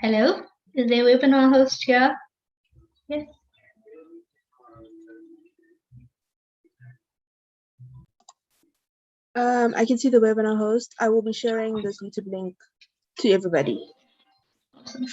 Hello, is the webinar host here? Yes. I can see the webinar host. I will be sharing this YouTube link to everybody. Awesome.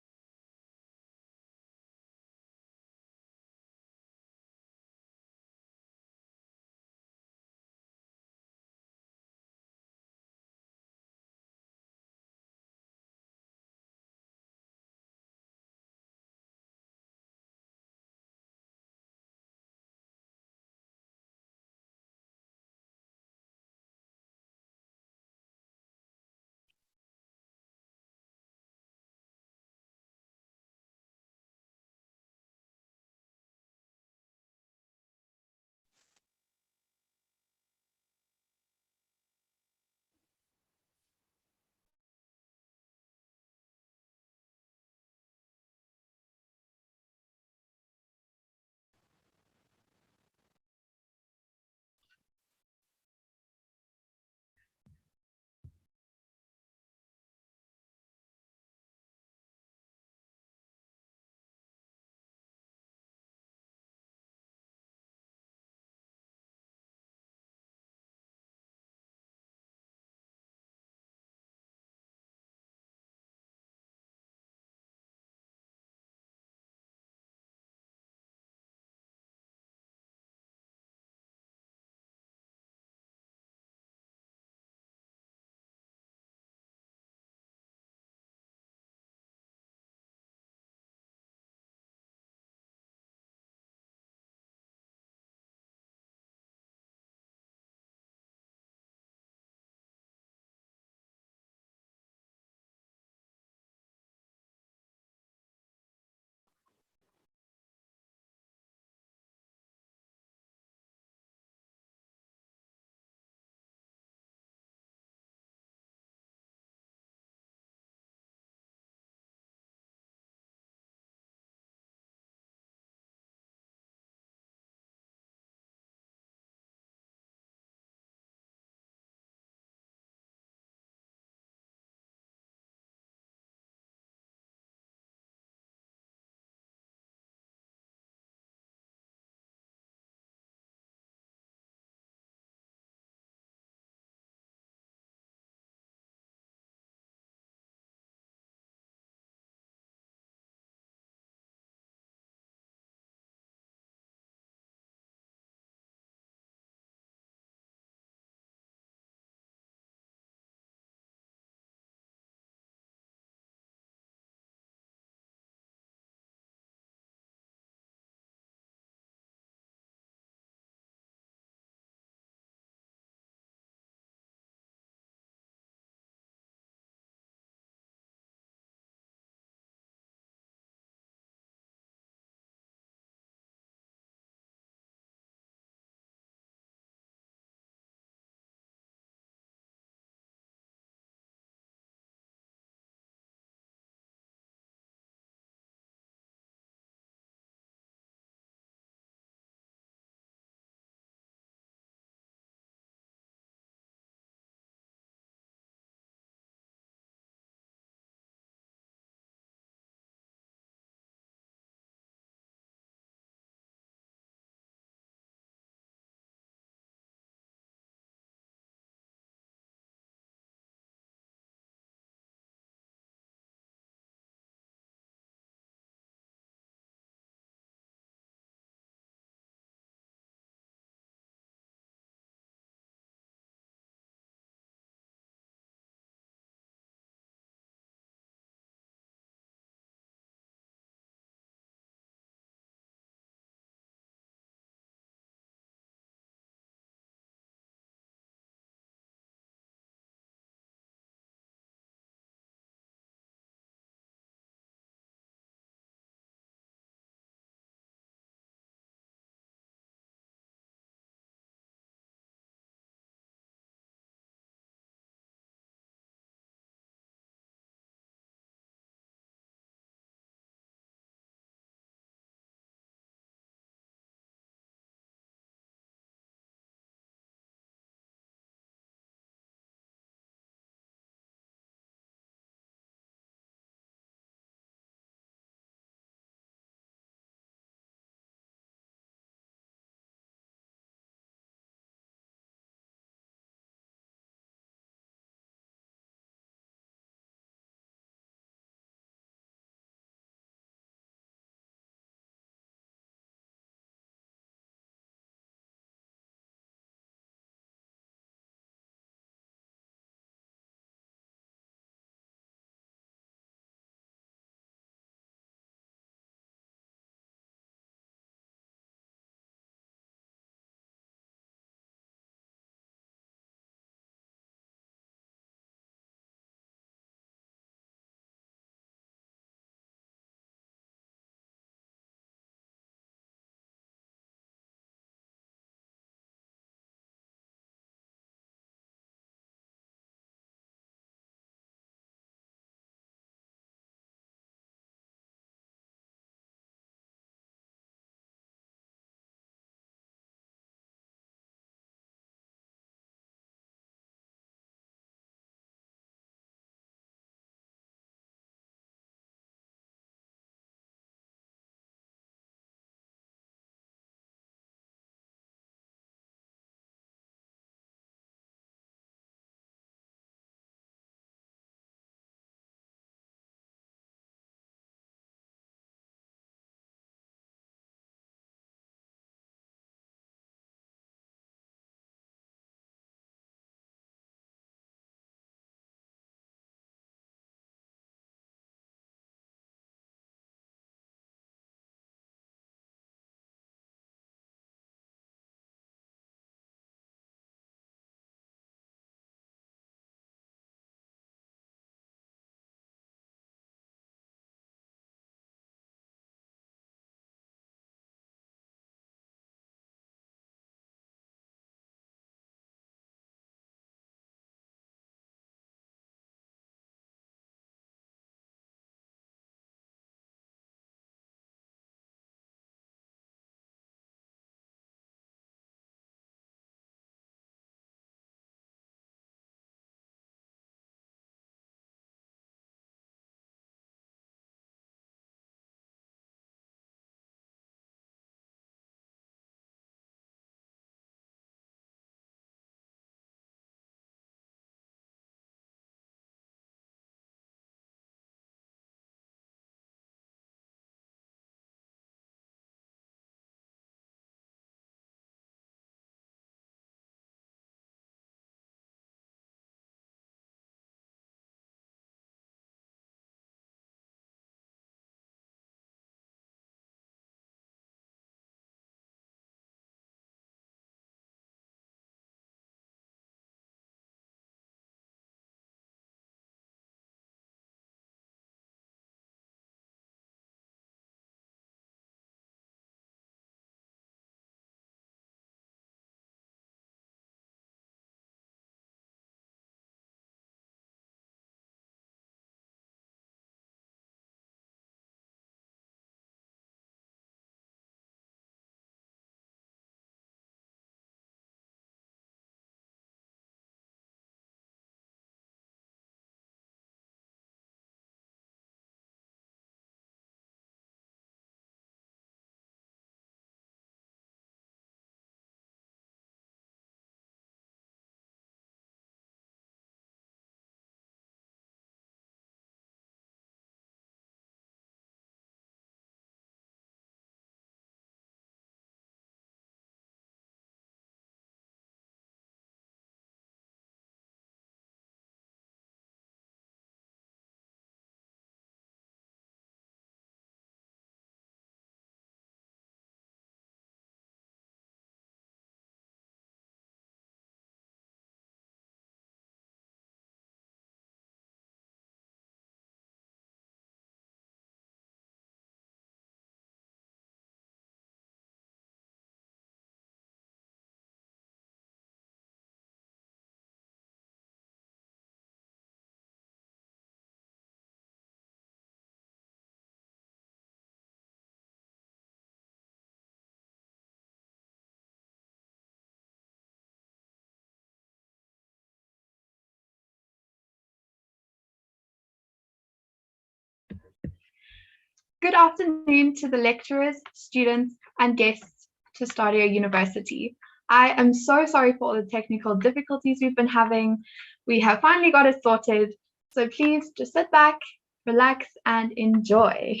Good afternoon to the lecturers, students, and guests to Stadio University. I am so sorry for all the technical difficulties we've been having. We have finally got it sorted, so please just sit back, relax, and enjoy.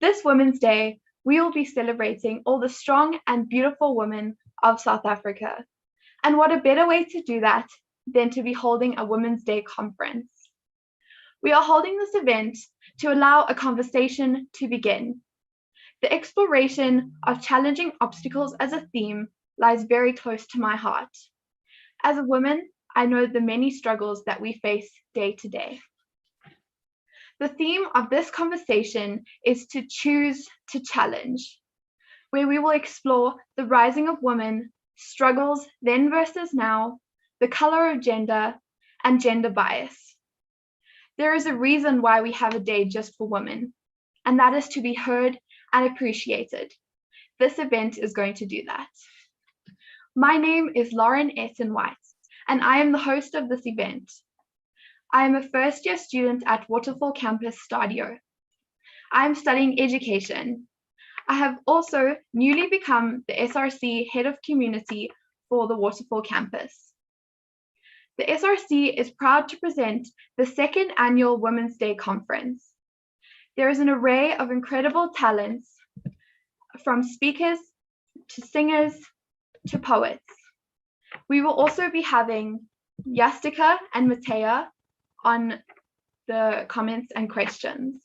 This Women's Day, we will be celebrating all the strong and beautiful women of South Africa. And what a better way to do that than to be holding a Women's Day conference. We are holding this event to allow a conversation to begin. The exploration of challenging obstacles as a theme lies very close to my heart. As a woman, I know the many struggles that we face day to day. The theme of this conversation is to choose to challenge, where we will explore the rising of women, struggles then versus now, the color of gender, and gender bias. There is a reason why we have a day just for women, and that is to be heard and appreciated. This event is going to do that. My name is Lauren Etten-White, and I am the host of this event. I am a first-year student at Waterfall campus Stadio. I am studying education. I have also newly become the SRC Head of Community for the Waterfall campus. The SRC is proud to present the second annual Women's Day Conference. There is an array of incredible talents, from speakers to singers to poets. We will also be having Yastika and Matea on the comments and questions.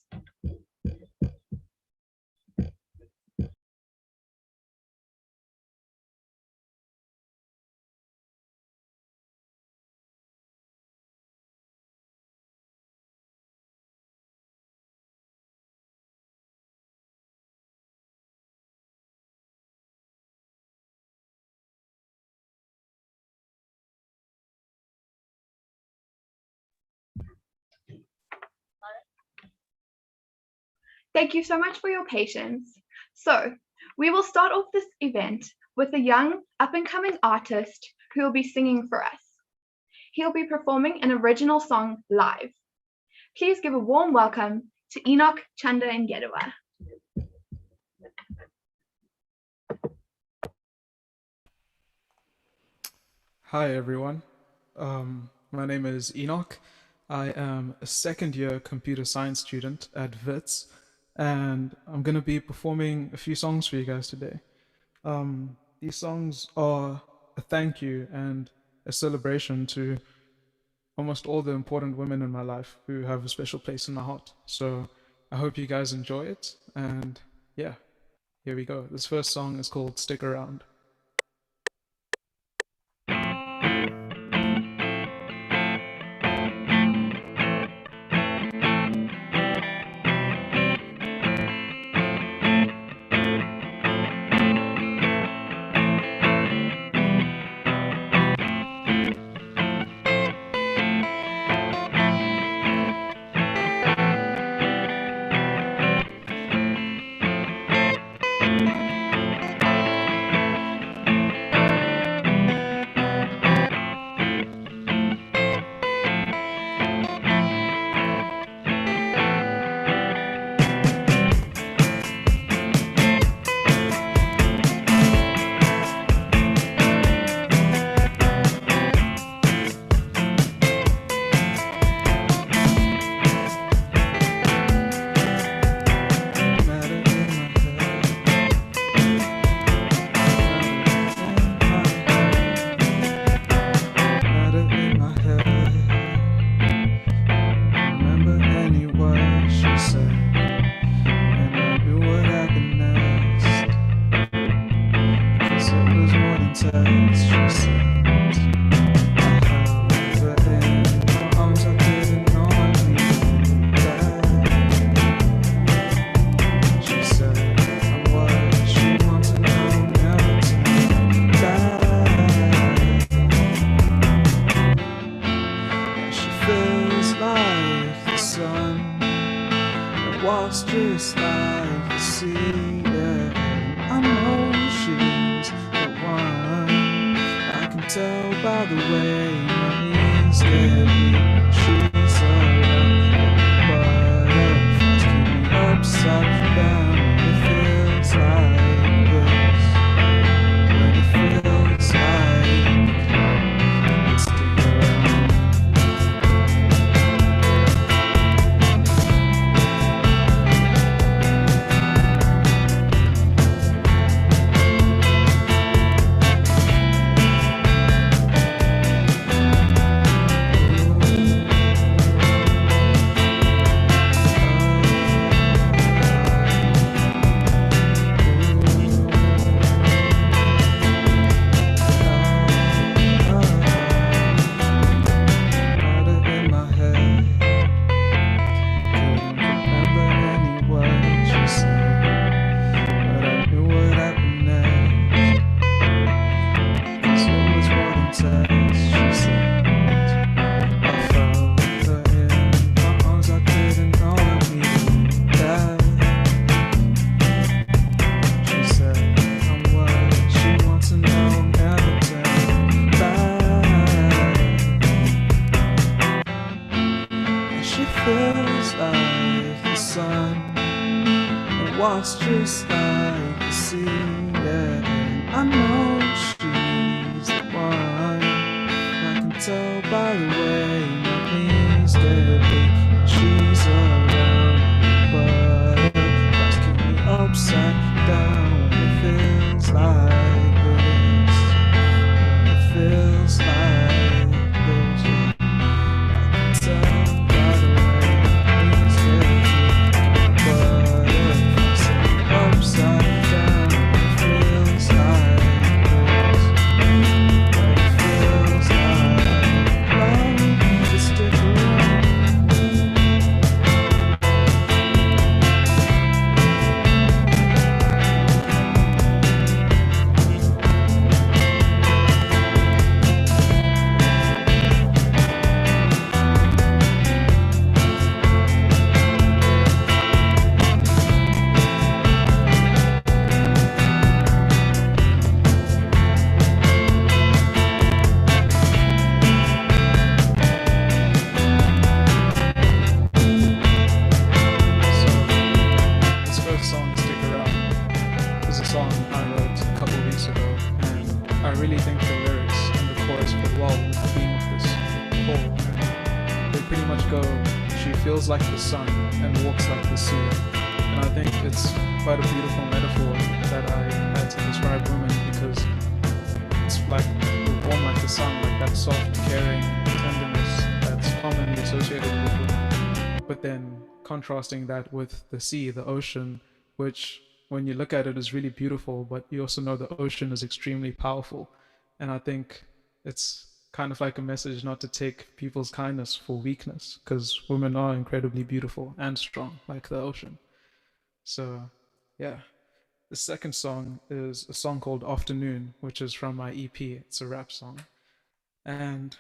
Thank you so much for your patience. So we will start off this event with a young up-and-coming artist who will be singing for us. He'll be performing an original song live. Please give a warm welcome to Enoch Chanda Ngedwa. Hi everyone, my name is Enoch. I am a second-year computer science student at WITS, and I'm going to be performing a few songs for you guys today. These songs are a thank you and a celebration to almost all the important women in my life who have a special place in my heart. So I hope you guys enjoy it, and yeah, here we go. This first song is called Stick Around. Just like the sea, yeah. I know she's the one. I can tell by the way my knees get weak. She's around, but butterflies keep me upset. test. She said, I felt her in my arms, I didn't know I needed that. She said, I'm what she wants to know, never turn back. And she feels like the sun and walks just like the sea, yeah. I know she's the one. I can tell by the way my knees get weak when she's around. But it keep me upside down when it feels like this. When it feels like this, I can tell by the way my knees get weak. But it keeps me upside down when it feels like. Like the sun and walks like the sea. And I think it's quite a beautiful metaphor that I had to describe women, because it's like we're born like the sun, like that soft, caring tenderness that's commonly associated with women. But then contrasting that with the sea, the ocean, which when you look at it is really beautiful, but you also know the ocean is extremely powerful. And I think it's kind of like a message not to take people's kindness for weakness, because women are incredibly beautiful and strong like the ocean. So yeah, the second song is a song called Afternoon, which is from my EP. It's a rap song, and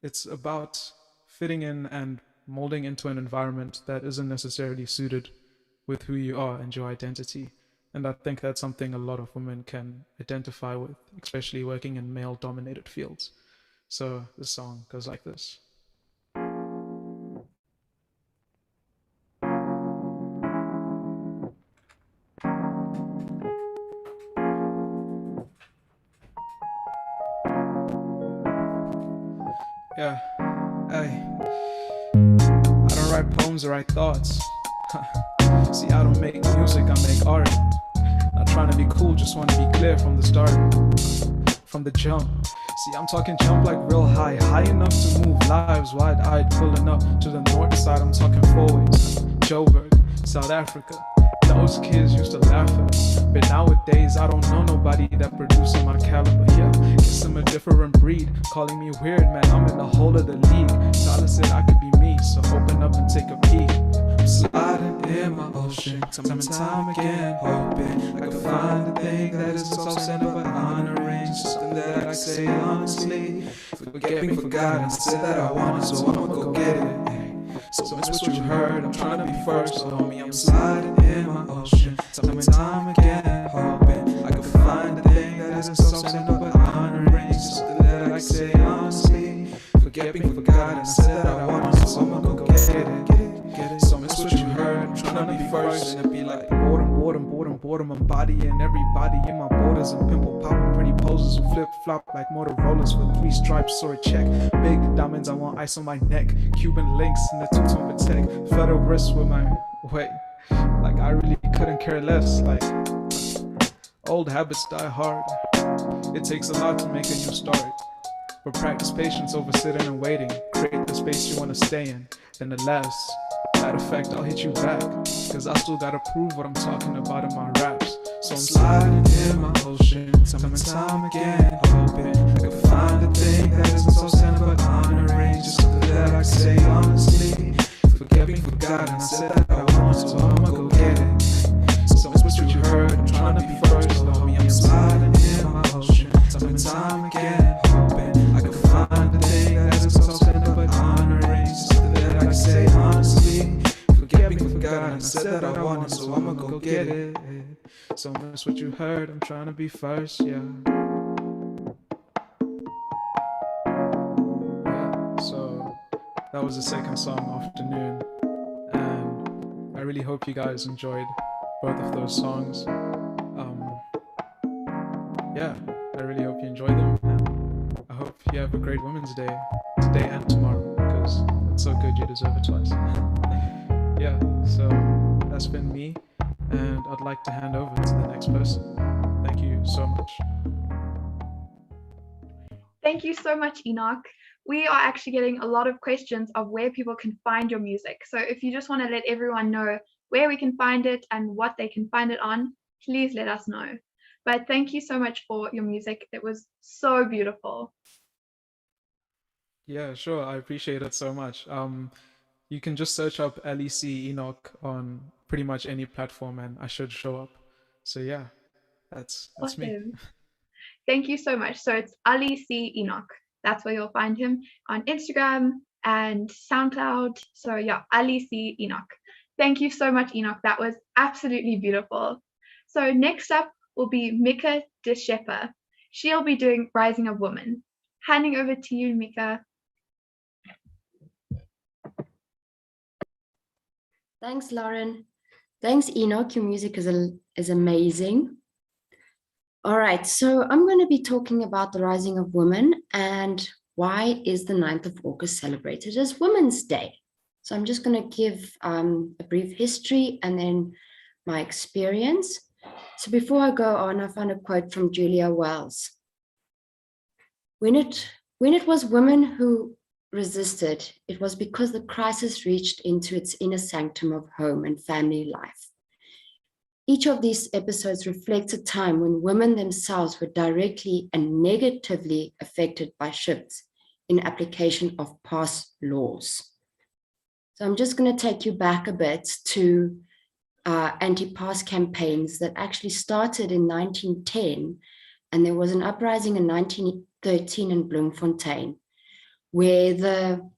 it's about fitting in and molding into an environment that isn't necessarily suited with who you are and your identity. And I think that's something a lot of women can identify with, especially working in male-dominated fields. So this song goes like this. Yeah, hey. I don't write poems or write thoughts. See, I don't make music, I make art. Not trying to be cool, just want to be clear from the start. From the jump. See, I'm talking jump like real high, high enough to move lives wide-eyed, pulling up to the north side. I'm talking forwards, Joburg, South Africa. Those kids used to laugh at us, but nowadays I don't know nobody that produces my caliber. Yeah, guess I'm a different breed, calling me weird, man. I'm in the whole of the league. Tyler said I could be me, so open up and take a peek. I'm sliding in my ocean, time and time again, hoping I could find the thing that isn't so simple but honoring, something that I can say honestly. Forget me, forgot, and said that I wanted, so I'ma go get it. So it's what you heard, I'm trying to be first, so homie, I'm sliding in my ocean, time and time again, hoping I could find the thing that isn't so simple but honoring, something that I can say honestly. Forget me, forgot, and said that I wanted, so I'ma go get it. So it's what you heard, I'm trying to be first, and it be like boredom, I'm bodying everybody in my borders and pimple popping pretty poses who flip flop like Motorola's with 3 stripes or a check. Big diamonds, I want ice on my neck. Cuban links in the two-tone Patek. Federal wrist with my like I really couldn't care less. Like old habits die hard. It takes a lot to make a new start. But practice patience over sitting and waiting. Create the space you want to stay in. Then the last. Matter of fact, I'll hit you back, cause I still gotta prove what I'm talking about in my raps. So I'm sliding in my ocean, time and time again, hoping I could find a thing that isn't so simple but honoring, just something that I can say honestly. Forget me, forgot, and I said that I wanted, so I'ma go get it. So it's what you heard, I'm trying to be first, homie. I'm sliding in my ocean, time and time again, hoping I said that I wanted, so I'ma go get it. So miss what you heard, I'm trying to be first, yeah. Yeah, so that was the second song, Afternoon. And I really hope you guys enjoyed both of those songs. Yeah, I really hope you enjoy them, and I hope you have a great Women's Day today and tomorrow, because it's so good you deserve it twice. Yeah, so that's been me, and I'd like to hand over to the next person. Thank you so much. Thank you so much, Enoch. We are actually getting a lot of questions of where people can find your music. So if you just want to let everyone know where we can find it and what they can find it on, please let us know. But thank you so much for your music. It was so beautiful. Yeah, sure, I appreciate it so much. You can just search up LEC Enoch on pretty much any platform, and I should show up. So yeah, that's me. Awesome. Thank you so much. So it's Ali C. Enoch. That's where you'll find him on Instagram and SoundCloud. So yeah, Ali C. Enoch. Thank you so much, Enoch. That was absolutely beautiful. So next up will be Mika De Shepper. She'll be doing Rising of Women. Handing over to you, Mika. Thanks, Lauren. Thanks, Enoch. Your music is amazing. All right, so I'm going to be talking about the Rising of Women and why is the 9th of August celebrated as Women's Day. So I'm just going to give a brief history and then my experience. So before I go on, I found a quote from Julia Wells. When it was women who resisted, it was because the crisis reached into its inner sanctum of home and family life. Each of these episodes reflects a time when women themselves were directly and negatively affected by shifts in application of past laws. So I'm just going to take you back a bit to anti-past campaigns that actually started in 1910, and there was an uprising in 1913 in Bloemfontein, where the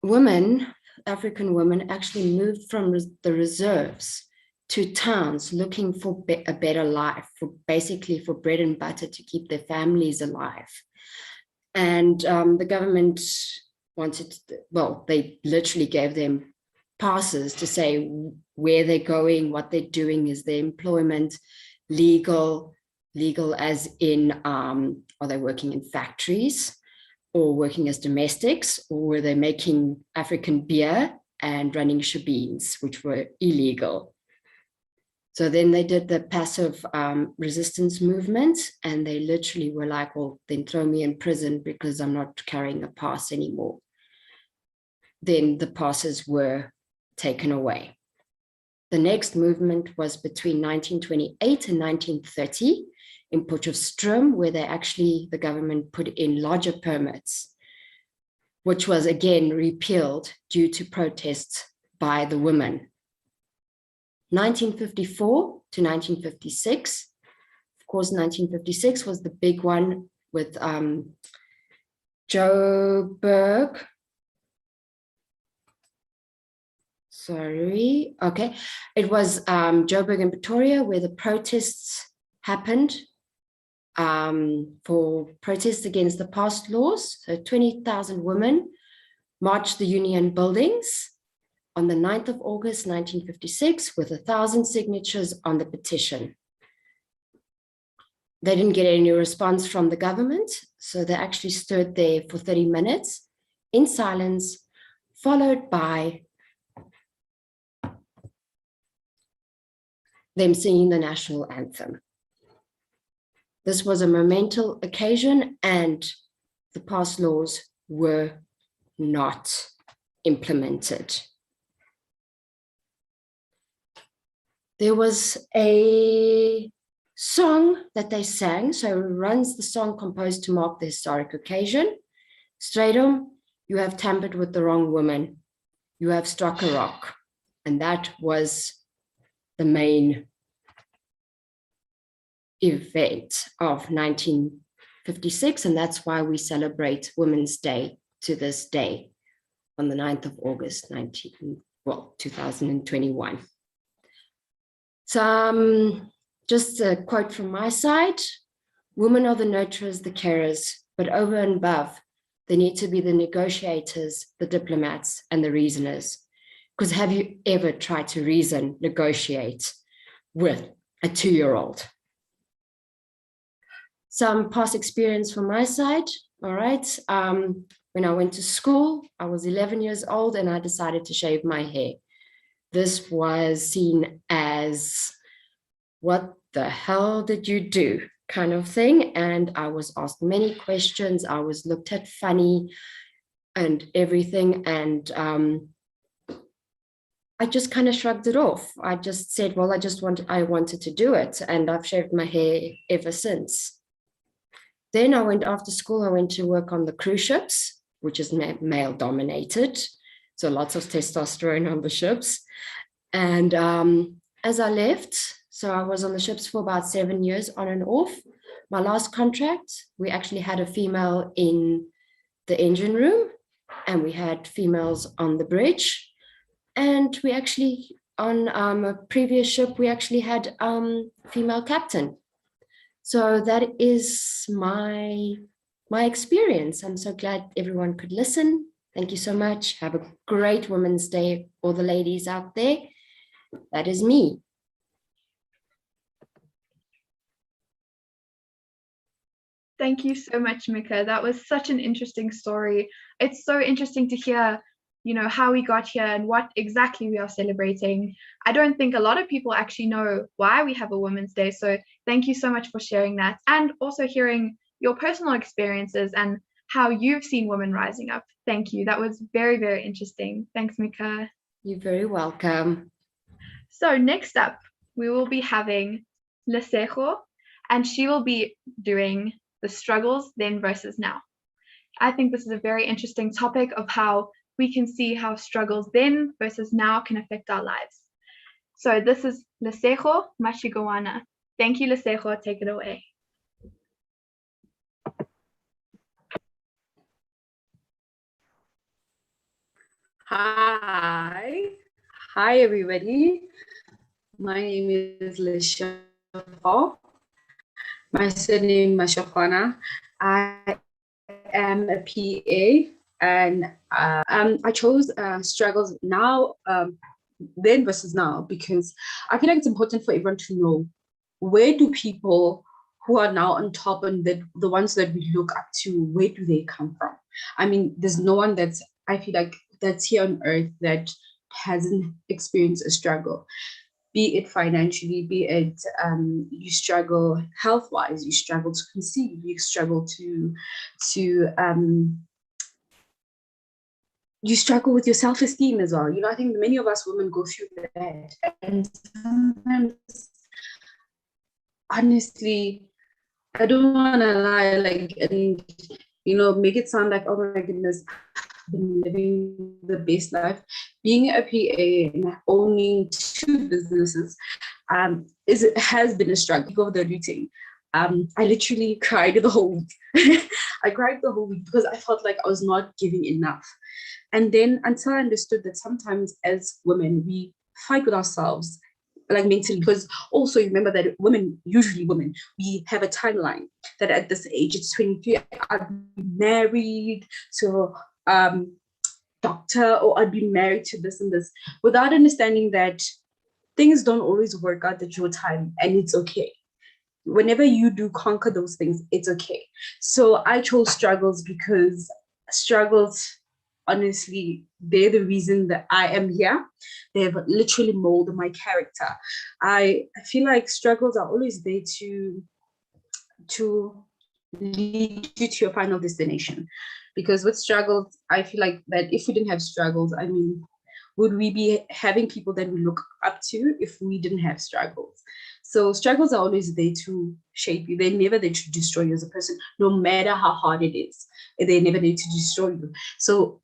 women, African women, actually moved from the reserves to towns looking for a better life, basically for bread and butter to keep their families alive. And the government they literally gave them passes to say where they're going, what they're doing, is their employment legal as in, are they working in factories or working as domestics, or were they making African beer and running shebeens, which were illegal? So then they did the passive resistance movement, and they literally were like, well, then throw me in prison because I'm not carrying a pass anymore. Then the passes were taken away. The next movement was between 1928 and 1930 in Potchefstroom, where the government put in lodger permits, which was again repealed due to protests by the women. 1954 to 1956. Of course, 1956 was the big one with Joburg. Sorry, okay. It was Joburg and Pretoria where the protests happened for protests against the past laws. So 20,000 women marched the union buildings on the 9th of August, 1956, with 1,000 signatures on the petition. They didn't get any response from the government, so they actually stood there for 30 minutes in silence, followed by them singing the national anthem. This was a monumental occasion, and the past laws were not implemented. There was a song that they sang, so it runs the song composed to mark the historic occasion. Stratum, you have tampered with the wrong woman. You have struck a rock. And that was the main event of 1956, and that's why we celebrate Women's Day to this day on the 9th of August, well, 2021. So just a quote from my side: women are the nurturers, the carers, but over and above, they need to be the negotiators, the diplomats, and the reasoners. Because have you ever tried to reason, negotiate with a 2-year-old? Some past experience from my side, all right. When I went to school, I was 11 years old and I decided to shave my hair. This was seen as, what the hell did you do, kind of thing. And I was asked many questions. I was looked at funny and everything. And I just kind of shrugged it off. I just said, well, I wanted to do it. And I've shaved my hair ever since. Then I went after school, I went to work on the cruise ships, which is male dominated. So lots of testosterone on the ships. And as I left, so I was on the ships for about 7 years on and off. My last contract, we actually had a female in the engine room and we had females on the bridge. And we actually, on a previous ship, we actually had female captain. So that is my experience. I'm so glad everyone could listen. Thank you so much. Have a great Women's Day, all the ladies out there. That is me. Thank you so much, Mika. That was such an interesting story. It's so interesting to hear, how we got here and what exactly we are celebrating. I don't think a lot of people actually know why we have a Women's Day. So thank you so much for sharing that, and also hearing your personal experiences and how you've seen women rising up. Thank you. That was very, very interesting. Thanks, Mika. You're very welcome. So next up, we will be having Lesego, and she will be doing the struggles then versus now. I think this is a very interesting topic of how we can see how struggles then versus now can affect our lives. So this is Lesego Mashigawana. Thank you, Lesego. Take it away. Hi everybody. My name is Lesego. My surname Mashokwana. I am a PA, and I chose struggles now, then versus now, because I feel like it's important for everyone to know, where do people who are now on top and the ones that we look up to, where do they come from? I mean, there's no one I feel like that's here on earth that hasn't experienced a struggle, be it financially, be it you struggle health-wise, you struggle to conceive, you struggle to you struggle with your self-esteem as well. I think many of us women go through that, and sometimes, honestly, I don't want to lie, and make it sound like, oh my goodness, I've been living the best life. Being a PA and owning 2 businesses has been a struggle. Go the routine. I literally cried the whole week. I cried the whole week because I felt like I was not giving enough. And then until I understood that sometimes as women, we fight with ourselves, like mentally, because also remember that usually women, we have a timeline that at this age, it's 23, I'd be married to doctor, or I'd be married to this and this, without understanding that things don't always work out at your time, and it's okay. Whenever you do conquer those things, it's okay. So I chose struggles because struggles, honestly, they're the reason that I am here. They've literally molded my character. I feel like struggles are always there to lead you to your final destination. Because with struggles, I feel like that if we didn't have struggles, I mean, would we be having people that we look up to if we didn't have struggles? So struggles are always there to shape you. They're never there to destroy you as a person, no matter how hard it is. They're never there to destroy you. So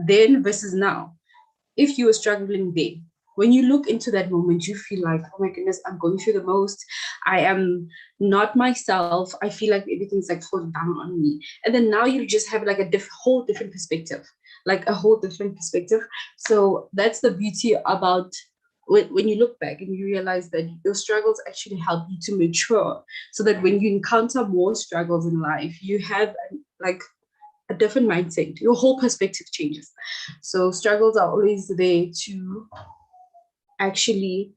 then versus now, if you were struggling then, when you look into that moment, you feel like, oh my goodness, I'm going through the most. I am not myself. I feel like everything's like falling down on me. And then now you just have like a whole different perspective. like a whole different perspective. So that's the beauty about when you look back and you realize that your struggles actually help you to mature, so that when you encounter more struggles in life, you have like a different mindset. Your whole perspective changes. So struggles are always there to actually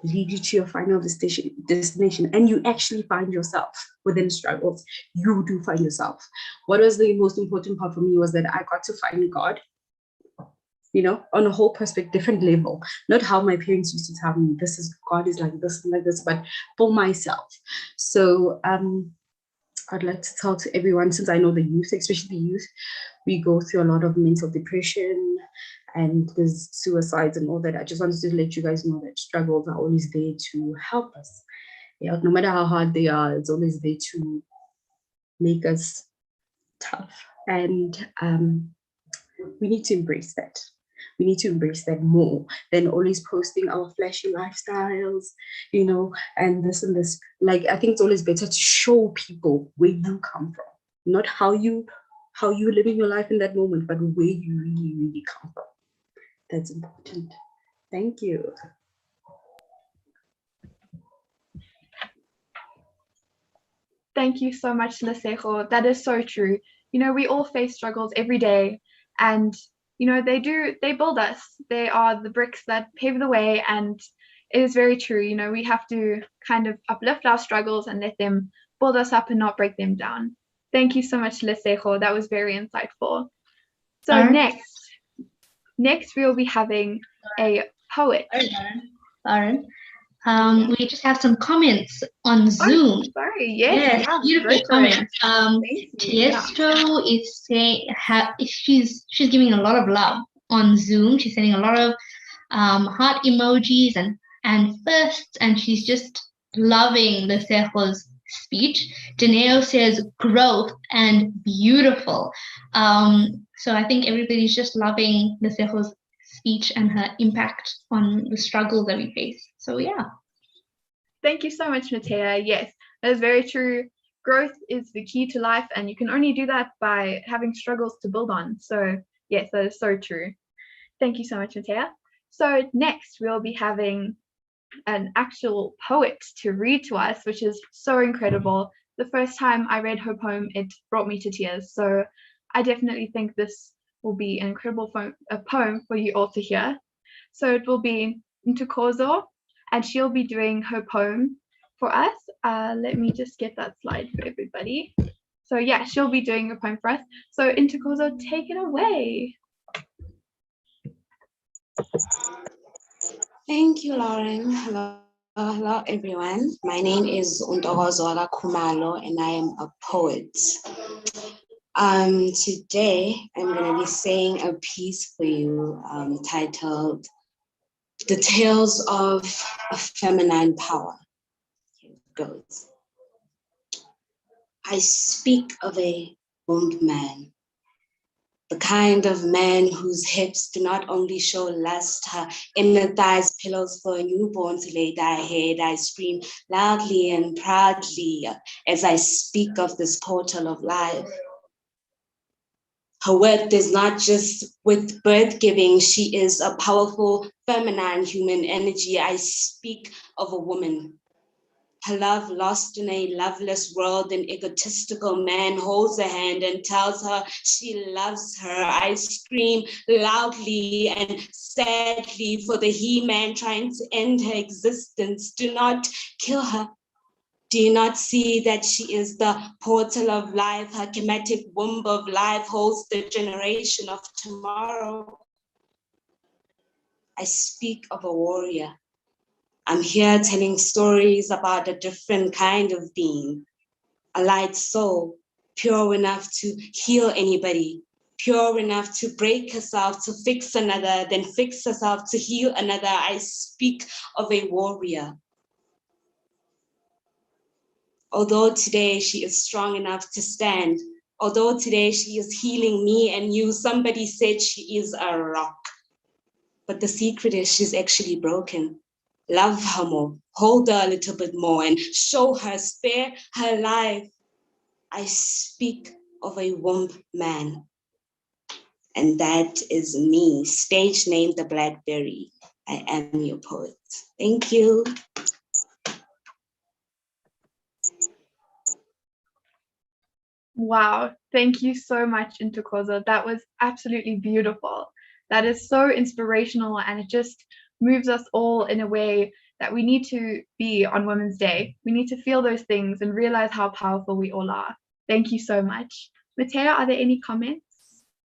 lead you to your final destination, and you actually find yourself within struggles. You do find yourself. What was the most important part for me was that I got to find God, on a whole perspective, different level. Not how my parents used to tell me, this is God is like this and like this, but for myself. So I'd like to tell to everyone, since I know the youth, especially the youth, we go through a lot of mental depression and there's suicides and all that. I just wanted to let you guys know that struggles are always there to help us. Yeah, no matter how hard they are, it's always there to make us tough. And we need to embrace that. We need to embrace that more than always posting our flashy lifestyles, and this and this. Like, I think it's always better to show people where you come from, not how you're living your life in that moment, but where you really, really come from. That's important. Thank you. Thank you so much, Lesego. That is so true. We all face struggles every day, and they build us. They are the bricks that pave the way, and it is very true. We have to kind of uplift our struggles and let them build us up and not break them down. Thank you so much, Lesego. That was very insightful. So next we will be having a poet. Lauren. We just have some comments on Zoom. Sorry, yes, beautiful comments. Tiestro is saying she's giving a lot of love on Zoom. She's sending a lot of heart emojis and fists, and she's just loving Lesejo's speech. Daneo says growth and beautiful. So I think everybody's just loving Lesejo's speech and her impact on the struggles that we face. So yeah. Thank you so much, Matea. Yes, that is very true. Growth is the key to life, and you can only do that by having struggles to build on. So yes, that is so true. Thank you so much, Matea. So next we'll be having an actual poet to read to us, which is so incredible. The first time I read her poem, it brought me to tears. So I definitely think this will be an incredible poem for you all to hear. So it will be Ntukozo, and she'll be doing her poem for us. Let me just get that slide for everybody. So yeah, she'll be doing a poem for us. So Ntukozo, take it away. Thank you, Lauren. Hello, everyone. My name is Ntokozo Kumalo, and I am a poet. Today, I'm going to be saying a piece for you titled The Tales of a Feminine Power. Here it goes. I speak of a wombed man, the kind of man whose hips do not only show lust, her inner thighs pillows for a newborn to lay thy head. I scream loudly and proudly as I speak of this portal of life. Her worth is not just with birth giving, she is a powerful feminine human energy. I speak of a woman. Her love lost in a loveless world, an egotistical man holds her hand and tells her she loves her. I scream loudly and sadly for the he-man trying to end her existence. Do not kill her. Do you not see that she is the portal of life? Her chematic womb of life holds the generation of tomorrow. I speak of a warrior. I'm here telling stories about a different kind of being, a light soul, pure enough to heal anybody, pure enough to break herself, to fix another, then fix herself to heal another. I speak of a warrior. Although today she is strong enough to stand, although today she is healing me and you, somebody said she is a rock. But the secret is she's actually broken. Love her more, hold her a little bit more and show her, spare her life. I speak of a womb man. And that is me, stage name The Blackberry. I am your poet. Thank you. Wow, thank you so much, Ntokozo. That was absolutely beautiful. That is so inspirational, and it just moves us all in a way that we need to be on Women's Day. We need to feel those things and realize how powerful we all are. Thank you so much. Matea, are there any comments?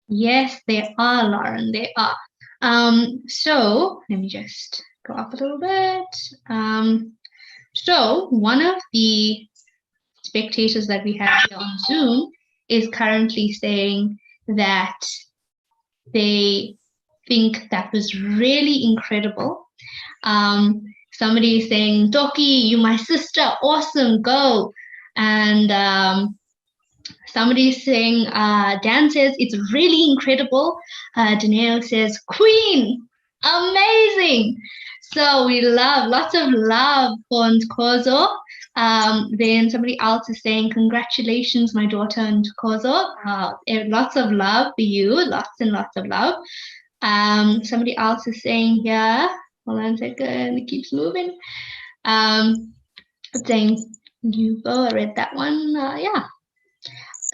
Yes, there are, Lauren. There are. So let me just go up a little bit. So one of the spectators that we have here on Zoom is currently saying that they think that was really incredible. Somebody is saying, Doki, you my sister, awesome, go. And somebody is saying, Dan says, it's really incredible. Danilo says, Queen, amazing. So we love, lots of love for Nkozo. Then somebody else is saying, congratulations, my daughter Nkozo. Lots of love for you, lots and lots of love. Somebody else is saying here, hold on a second, it keeps moving. Saying, you go, I read that one, yeah.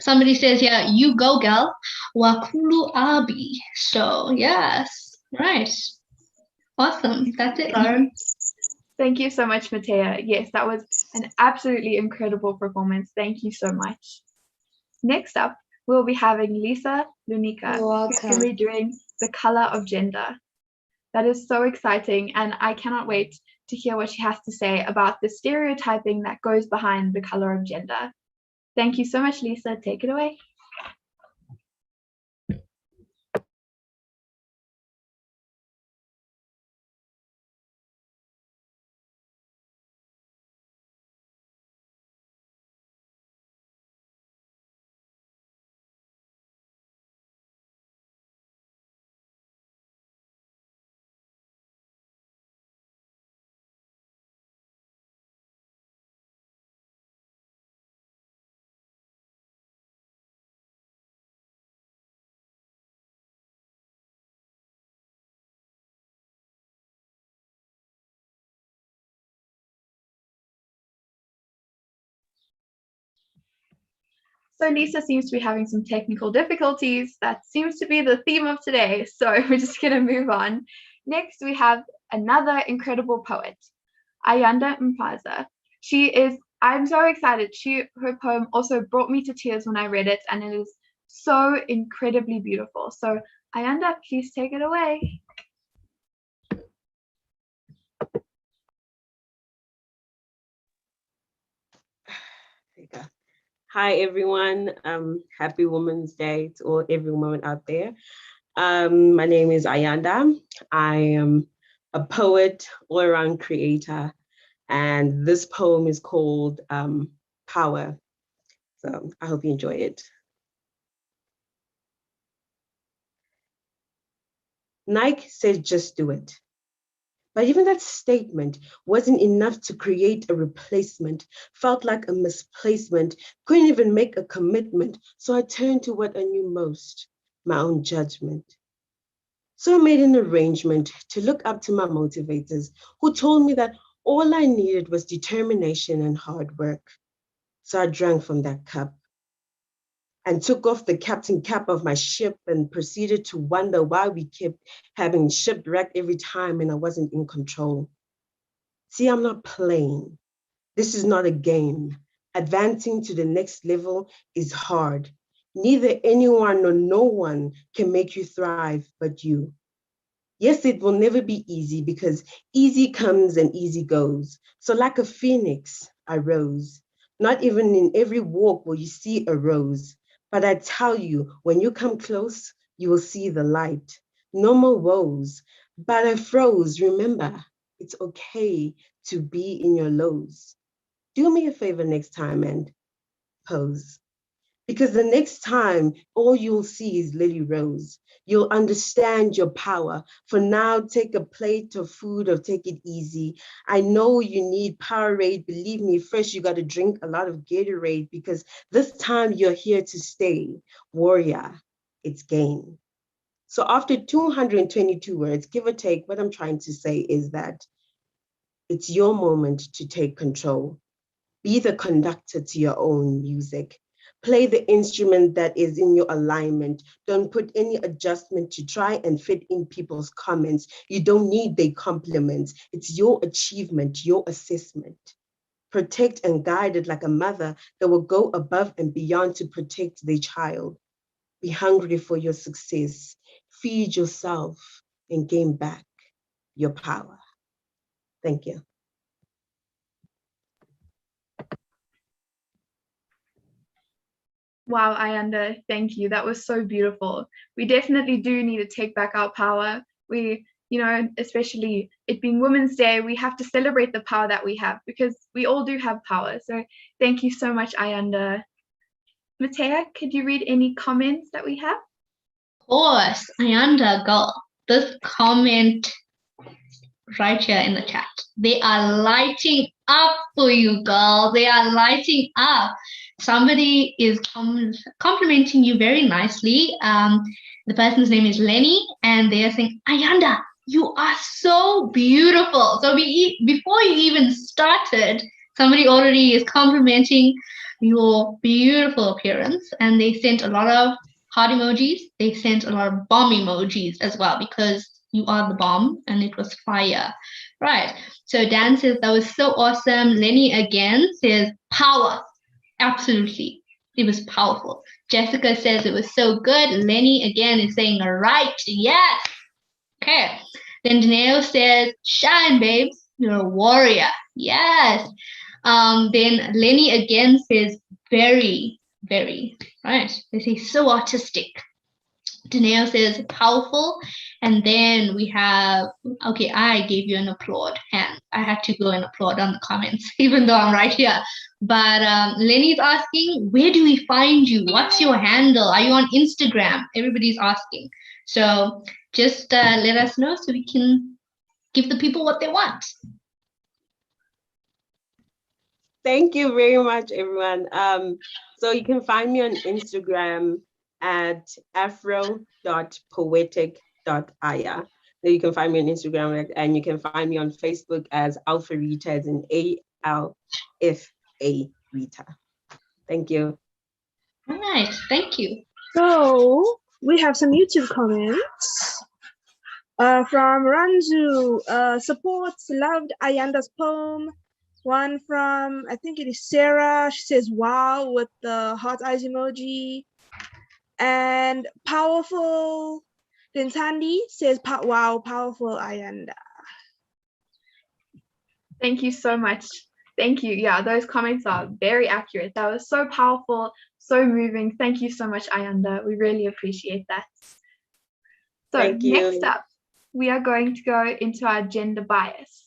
Somebody says, yeah, you go, girl. Wakulu Abi. So, yes, right. Awesome. That's it, Lauren. Thank you so much, Matea. Yes, that was an absolutely incredible performance. Thank you so much. Next up, we'll be having Lisa Lunica, who's going to be doing The Color of Gender. That is so exciting, and I cannot wait to hear what she has to say about the stereotyping that goes behind the color of gender. Thank you so much, Lisa. Take it away. So Lisa seems to be having some technical difficulties. That seems to be the theme of today. So we're just going to move on. Next, we have another incredible poet, Ayanda Mpaza. I'm so excited. Her poem also brought me to tears when I read it, and it is so incredibly beautiful. So Ayanda, please take it away. There you go. Hi, everyone. Happy Women's Day to every woman out there. My name is Ayanda. I am a poet, all-around creator, and this poem is called Power. So I hope you enjoy it. Nike said, just do it. But even that statement wasn't enough to create a replacement, felt like a misplacement, couldn't even make a commitment. So I turned to what I knew most, my own judgment. So I made an arrangement to look up to my motivators who told me that all I needed was determination and hard work. So I drank from that cup and took off the captain cap of my ship and proceeded to wonder why we kept having shipwreck every time and I wasn't in control. See, I'm not playing. This is not a game. Advancing to the next level is hard. Neither anyone nor no one can make you thrive but you. Yes, it will never be easy because easy comes and easy goes. So like a phoenix, I rose. Not even in every walk will you see a rose. But I tell you, when you come close, you will see the light. No more woes. But I froze. Remember, it's okay to be in your lows. Do me a favor next time and pose. Because the next time, all you'll see is Lily Rose. You'll understand your power. For now, take a plate of food or take it easy. I know you need Powerade. Believe me, first you got to drink a lot of Gatorade because this time you're here to stay. Warrior, it's game. So after 222 words, give or take, what I'm trying to say is that it's your moment to take control. Be the conductor to your own music. Play the instrument that is in your alignment. Don't put any adjustment to try and fit in people's comments. You don't need their compliments. It's your achievement, your assessment. Protect and guide it like a mother that will go above and beyond to protect their child. Be hungry for your success. Feed yourself and gain back your power. Thank you. Wow, Ayanda, thank you. That was so beautiful. We definitely do need to take back our power. We, especially it being Women's Day, we have to celebrate the power that we have because we all do have power. So thank you so much, Ayanda. Matea, could you read any comments that we have? Of course, Ayanda, girl, this comment right here in the chat. They are lighting up for you, girl. They are lighting up. Somebody is complimenting you very nicely. The person's name is Lenny, and they are saying, Ayanda, you are so beautiful. So before you even started, somebody already is complimenting your beautiful appearance, and they sent a lot of heart emojis. They sent a lot of bomb emojis as well, because you are the bomb and it was fire. Right. So Dan says that was so awesome. Lenny again says power. Absolutely. It was powerful. Jessica says it was so good. Lenny again is saying right. Yes. Okay. Then Daneo says, shine, babes. You're a warrior. Yes. Then Lenny again says very, very. Right. They say so artistic. Daneo says powerful. And then we have, okay, I gave you an applaud hand. I had to go and applaud on the comments, even though I'm right here. But Lenny's asking, where do we find you? What's your handle? Are you on Instagram? Everybody's asking. So just let us know so we can give the people what they want. Thank you very much, everyone. So you can find me on Instagram at afro.poetic.aya. So you can find me on Instagram, and you can find me on Facebook as Alpha Rita, as in ALFA Rita. Thank you. All right, thank you. So we have some YouTube comments. From Ranzu, supports, loved Ayanda's poem. One from, I think it is Sarah, she says, wow, with the heart eyes emoji. And powerful, then Sandy says, wow, powerful Ayanda. Thank you so much. Thank you. Yeah, those comments are very accurate. That was so powerful, so moving. Thank you so much, Ayanda. We really appreciate that. So next up, we are going to go into our gender bias.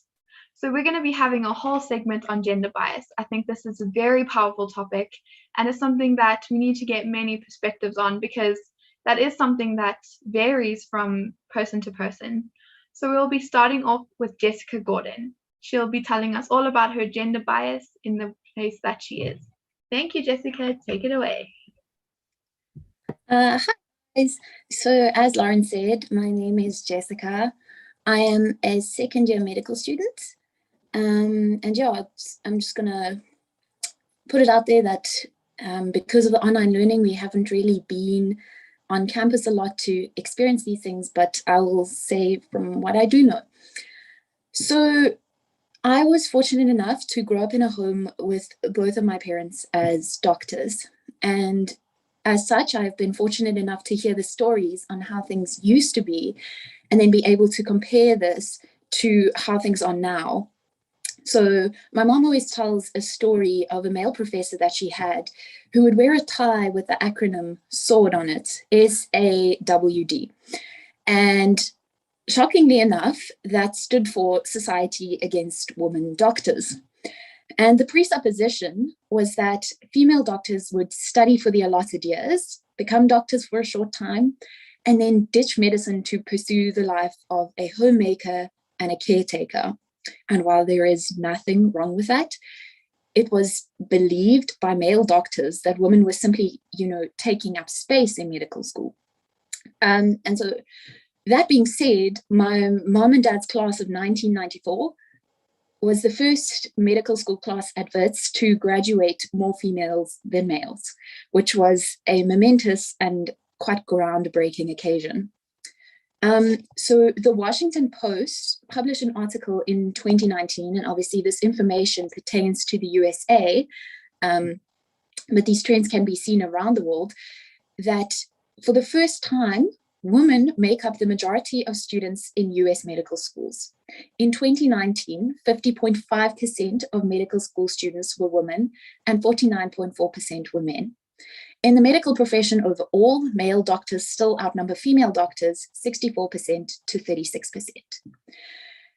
So we're going to be having a whole segment on gender bias. I think this is a very powerful topic, and it's something that we need to get many perspectives on, because that is something that varies from person to person. So we'll be starting off with Jessica Gordon. She'll be telling us all about her gender bias in the place that she is. Thank you, Jessica. Take it away. Hi, guys. So as Lauren said, my name is Jessica. I am a second-year medical student. And yeah, I'm just gonna put it out there that because of the online learning, we haven't really been on campus a lot to experience these things, but I will say from what I do know. So I was fortunate enough to grow up in a home with both of my parents as doctors. And as such, I've been fortunate enough to hear the stories on how things used to be, and then be able to compare this to how things are now. So my mom always tells a story of a male professor that she had who would wear a tie with the acronym SWORD on it, SAWD. And shockingly enough, that stood for Society Against Women Doctors. And the presupposition was that female doctors would study for the allotted years, become doctors for a short time, and then ditch medicine to pursue the life of a homemaker and a caretaker. And while there is nothing wrong with that, it was believed by male doctors that women were simply, taking up space in medical school. And so that being said, my mom and dad's class of 1994 was the first medical school class at Wits to graduate more females than males, which was a momentous and quite groundbreaking occasion. So the Washington Post published an article in 2019, and obviously this information pertains to the USA, but these trends can be seen around the world, that for the first time, women make up the majority of students in US medical schools. In 2019, 50.5% of medical school students were women and 49.4% were men. In the medical profession overall, male doctors still outnumber female doctors 64% to 36%.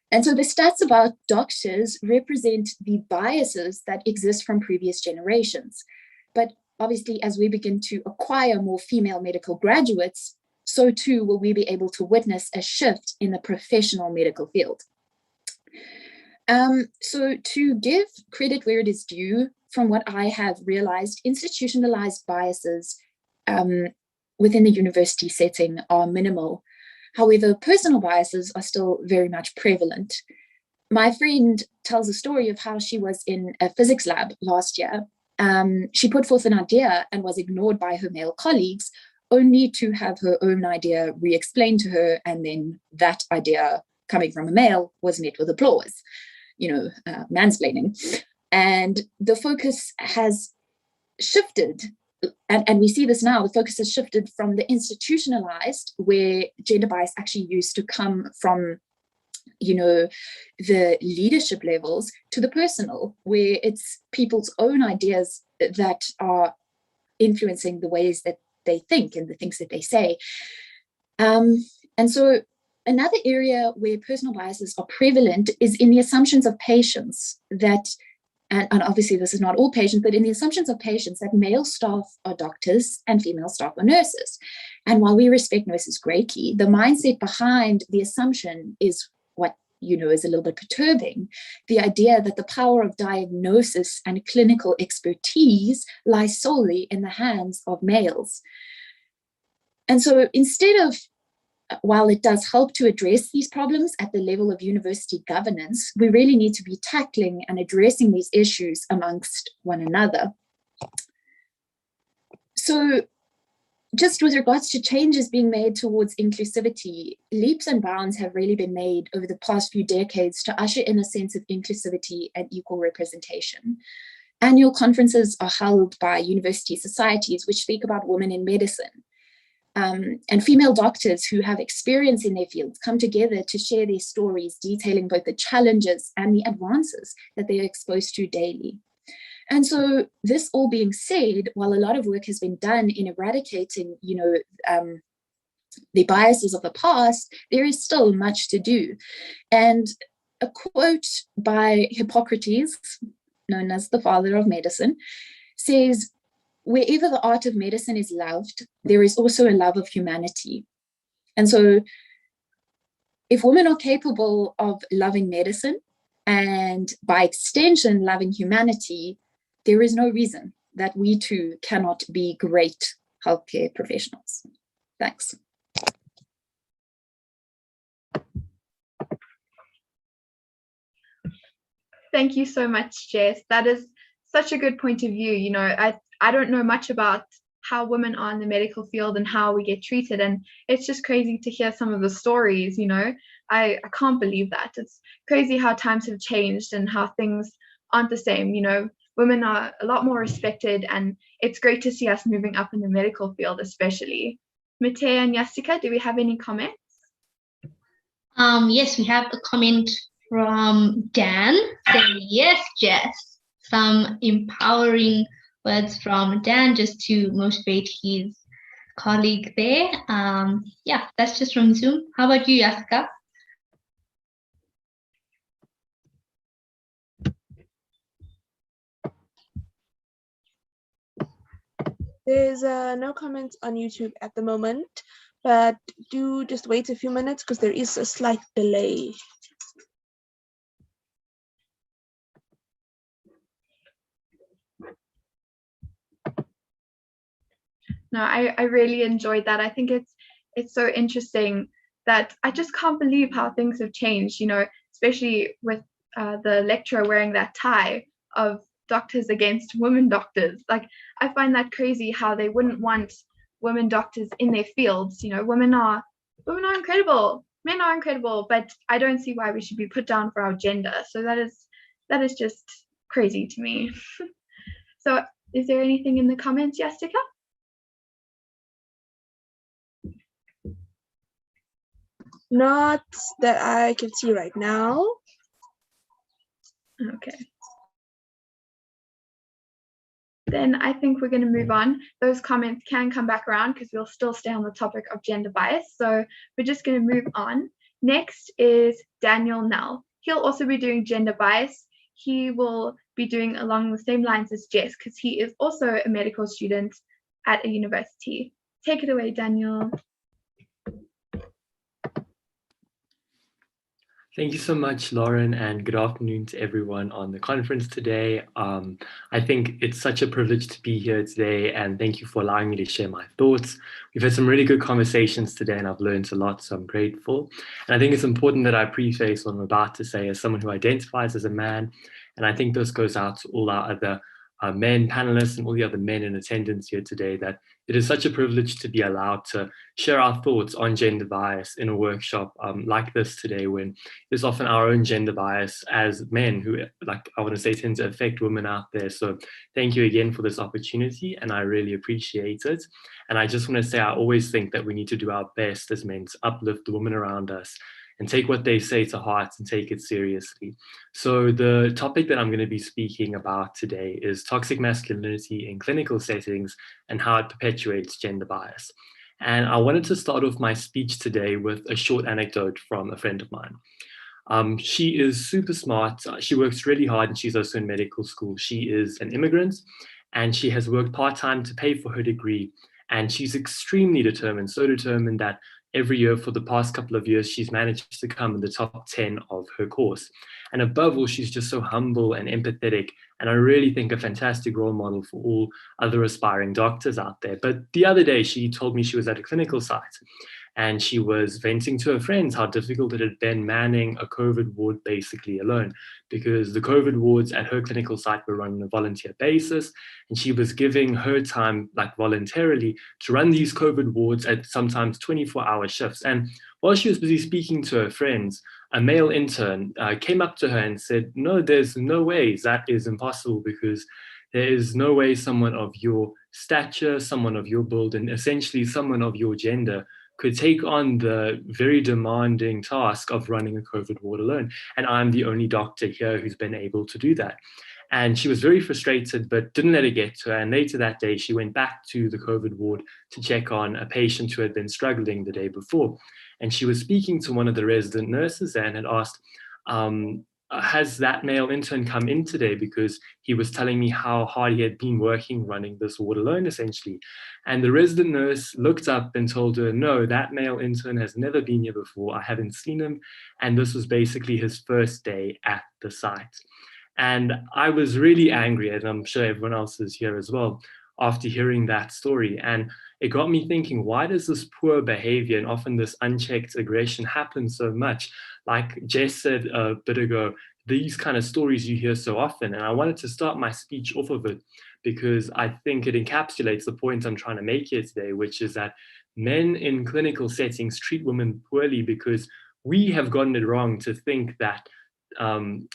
And so the stats about doctors represent the biases that exist from previous generations. But obviously, as we begin to acquire more female medical graduates, so too will we be able to witness a shift in the professional medical field. So to give credit where it is due, from what I have realized, institutionalized biases within the university setting are minimal. However, personal biases are still very much prevalent. My friend tells a story of how she was in a physics lab last year. She put forth an idea and was ignored by her male colleagues, only to have her own idea re-explained to her, and then that idea coming from a male was met with applause, mansplaining. And the focus has shifted, and we see this now, the focus has shifted from the institutionalized, where gender bias actually used to come from, the leadership levels, to the personal, where it's people's own ideas that are influencing the ways that they think and the things that they say. And so another area where personal biases are prevalent is in the assumptions of patients that, and obviously this is not all patients, but in the assumptions of patients that male staff are doctors and female staff are nurses. And while we respect nurses greatly, the mindset behind the assumption is what is a little bit perturbing. The idea that the power of diagnosis and clinical expertise lies solely in the hands of males. And so instead of, while it does help to address these problems at the level of university governance, we really need to be tackling and addressing these issues amongst one another. So just with regards to changes being made towards inclusivity, leaps and bounds have really been made over the past few decades to usher in a sense of inclusivity and equal representation. Annual conferences are held by university societies which speak about women in medicine. And female doctors who have experience in their fields come together to share their stories, detailing both the challenges and the advances that they're exposed to daily. And so this all being said, while a lot of work has been done in eradicating, the biases of the past, there is still much to do. And a quote by Hippocrates, known as the father of medicine, says, "Wherever the art of medicine is loved, there is also a love of humanity." And so if women are capable of loving medicine and by extension loving humanity, there is no reason that we too cannot be great healthcare professionals. Thanks. Thank you so much, Jess. That is such a good point of view. I don't know much about how women are in the medical field and how we get treated, and it's just crazy to hear some of the stories. I can't believe that. It's crazy how times have changed and how things aren't the same. Women are a lot more respected, and it's great to see us moving up in the medical field, especially. Matea and Jessica, do we have any comments? Yes, we have a comment from Dan saying, "Yes, Jess." Some empowering words from Dan just to motivate his colleague there. Yeah, that's just from Zoom. How about you, Jessica? There's no comments on YouTube at the moment, but do just wait a few minutes because there is a slight delay. No, I really enjoyed that. I think it's it's so interesting that I just can't believe how things have changed, you know, especially with the lecturer wearing that tie of doctors against women doctors. Like, I find that crazy how they wouldn't want women doctors in their fields. You know, women are incredible, men are incredible, but I don't see why we should be put down for our gender. So that is just crazy to me. So is there anything in the comments, Jessica? Not that I can see right now. Okay. Then I think we're going to move on. Those comments can come back around because we'll still stay on the topic of gender bias. So we're just going to move on. Next is Daniel Nell. He'll also be doing gender bias. He will be doing along the same lines as Jess because he is also a medical student at a university. Take it away, Daniel. Thank you so much, Lauren, and good afternoon to everyone on the conference today. I think it's such a privilege to be here today, and thank you for allowing me to share my thoughts. We've had some really good conversations today, and I've learned a lot, so I'm grateful. And I think it's important that I preface what I'm about to say as someone who identifies as a man, and I think this goes out to all our other men panelists and all the other men in attendance here today, that it is such a privilege to be allowed to share our thoughts on gender bias in a workshop like this today, when there's often our own gender bias as men who, like I want to say, tend to affect women out there. So thank you again for this opportunity, and I really appreciate it. And I just want to say, I always think that we need to do our best as men to uplift the women around us and take what they say to heart and take it seriously. So the topic that I'm going to be speaking about today is toxic masculinity in clinical settings and how it perpetuates gender bias. And I wanted to start off my speech today with a short anecdote from a friend of mine. She is super smart. She works really hard, and she's also in medical school. She is an immigrant, and she has worked part-time to pay for her degree. And she's extremely determined, so determined that every year for the past couple of years, she's managed to come in the top 10 of her course. And above all, she's just so humble and empathetic, and I really think a fantastic role model for all other aspiring doctors out there. But the other day, she told me she was at a clinical site, and she was venting to her friends how difficult it had been manning a COVID ward basically alone, because the COVID wards at her clinical site were run on a volunteer basis, and she was giving her time, like voluntarily, to run these COVID wards at sometimes 24-hour shifts. And while she was busy speaking to her friends, a male intern came up to her and said, "No, there's no way, that is impossible, because there is no way someone of your stature, someone of your build, and essentially someone of your gender could take on the very demanding task of running a COVID ward alone. And I'm the only doctor here who's been able to do that." And she was very frustrated, but didn't let it get to her. And later that day, she went back to the COVID ward to check on a patient who had been struggling the day before. And she was speaking to one of the resident nurses there and had asked, has that male intern come in today? Because he was telling me how hard he had been working running this ward alone, essentially. And the resident nurse looked up and told her, "No, that male intern has never been here before. I haven't seen him." And this was basically his first day at the site. And I was really angry, and I'm sure everyone else is here as well, after hearing that story. And it got me thinking, why does this poor behavior and often this unchecked aggression happen so much? Like Jess said a bit ago, these kind of stories you hear so often. And I wanted to start my speech off of it because I think it encapsulates the point I'm trying to make here today, which is that men in clinical settings treat women poorly because we have gotten it wrong to think that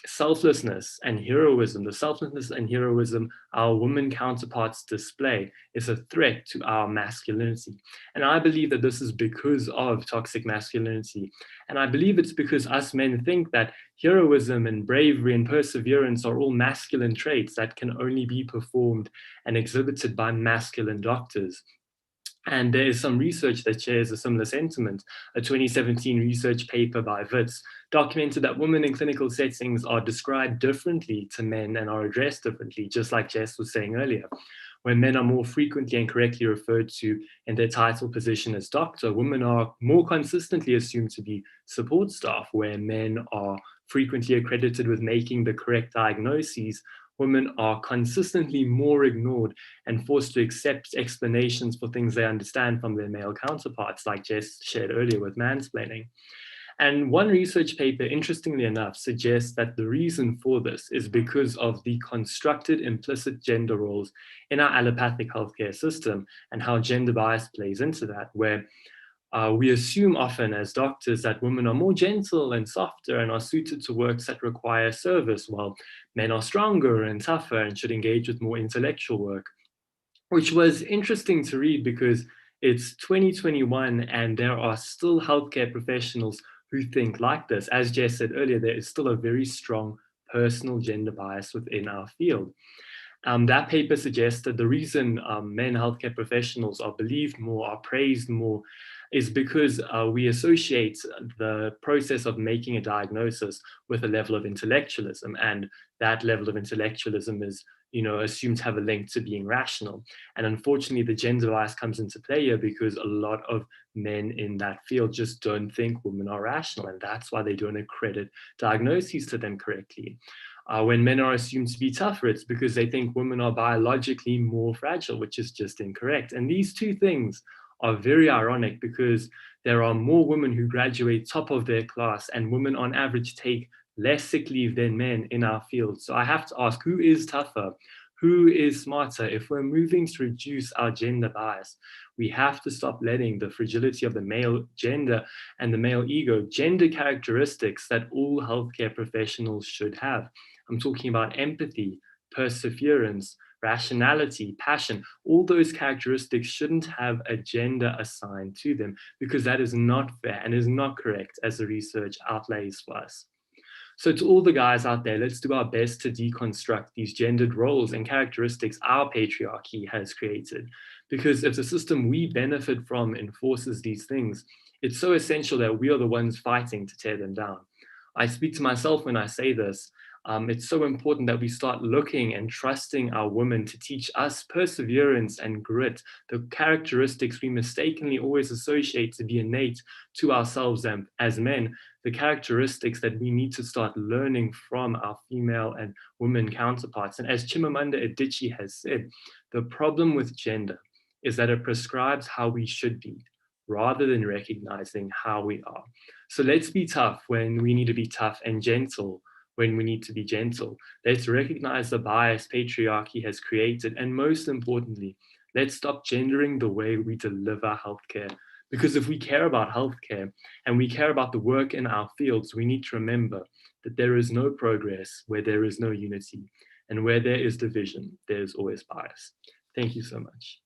selflessness and heroism, the selflessness and heroism our women counterparts display, is a threat to our masculinity. And I believe that this is because of toxic masculinity. And I believe it's because us men think that heroism and bravery and perseverance are all masculine traits that can only be performed and exhibited by masculine doctors. And there is some research that shares a similar sentiment. A 2017 research paper by Witz documented that women in clinical settings are described differently to men and are addressed differently, just like Jess was saying earlier. When men are more frequently and correctly referred to in their title position as doctor, women are more consistently assumed to be support staff, where men are frequently accredited with making the correct diagnoses, women are consistently more ignored and forced to accept explanations for things they understand from their male counterparts, like Jess shared earlier with mansplaining. And one research paper, interestingly enough, suggests that the reason for this is because of the constructed implicit gender roles in our allopathic healthcare system and how gender bias plays into that, where we assume often as doctors that women are more gentle and softer and are suited to works that require service, while men are stronger and tougher and should engage with more intellectual work, which was interesting to read because it's 2021 and there are still healthcare professionals who think like this. As Jess said earlier, there is still a very strong personal gender bias within our field. That paper suggested the reason men healthcare professionals are believed more, are praised more, is because we associate the process of making a diagnosis with a level of intellectualism, and that level of intellectualism is, you know, assumed to have a link to being rational. And unfortunately, the gender bias comes into play here because a lot of men in that field just don't think women are rational, and that's why they don't accredit diagnoses to them correctly. When men are assumed to be tougher, it's because they think women are biologically more fragile, which is just incorrect. And these two things are very ironic because there are more women who graduate top of their class, and women on average take less sick leave than men in our field. So I have to ask, who is tougher? Who is smarter? If we're moving to reduce our gender bias, we have to stop letting the fragility of the male gender and the male ego, gender characteristics that all healthcare professionals should have. I'm talking about empathy, perseverance, rationality, passion. All those characteristics shouldn't have a gender assigned to them, because that is not fair and is not correct as the research outlays for us. So to all the guys out there, let's do our best to deconstruct these gendered roles and characteristics our patriarchy has created. Because if the system we benefit from enforces these things, it's so essential that we are the ones fighting to tear them down. I speak to myself when I say this. It's so important that we start looking and trusting our women to teach us perseverance and grit, the characteristics we mistakenly always associate to be innate to ourselves as men, the characteristics that we need to start learning from our female and women counterparts. And as Chimamanda Adichie has said, the problem with gender is that it prescribes how we should be, rather than recognizing how we are. So let's be tough when we need to be tough, and gentle when we need to be gentle. Let's recognize the bias patriarchy has created, and most importantly, let's stop gendering the way we deliver healthcare. Because if we care about healthcare and we care about the work in our fields, we need to remember that there is no progress where there is no unity, and where there is division, there is always bias. Thank you so much.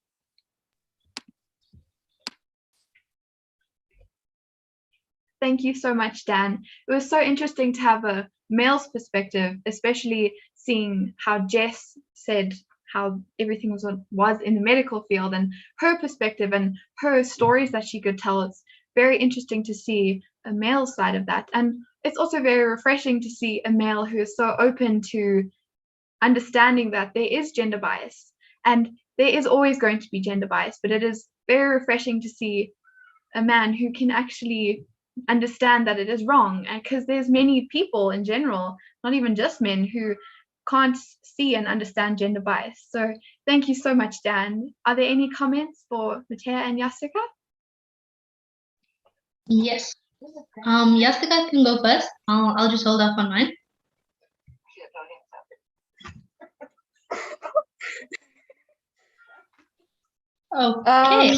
Thank you so much, Dan. It was so interesting to have a male's perspective, especially seeing how Jess said how everything was in the medical field, and her perspective and her stories that she could tell. It's very interesting to see a male side of that. And it's also very refreshing to see a male who is so open to understanding that there is gender bias. And there is always going to be gender bias, but it is very refreshing to see a man who can actually understand that it is wrong, and because there's many people in general, not even just men, who can't see and understand gender bias. So thank you so much, Dan. Are there any comments for Matea and Yasika? Yes. Yasika can go first. I'll just hold off on mine. Okay.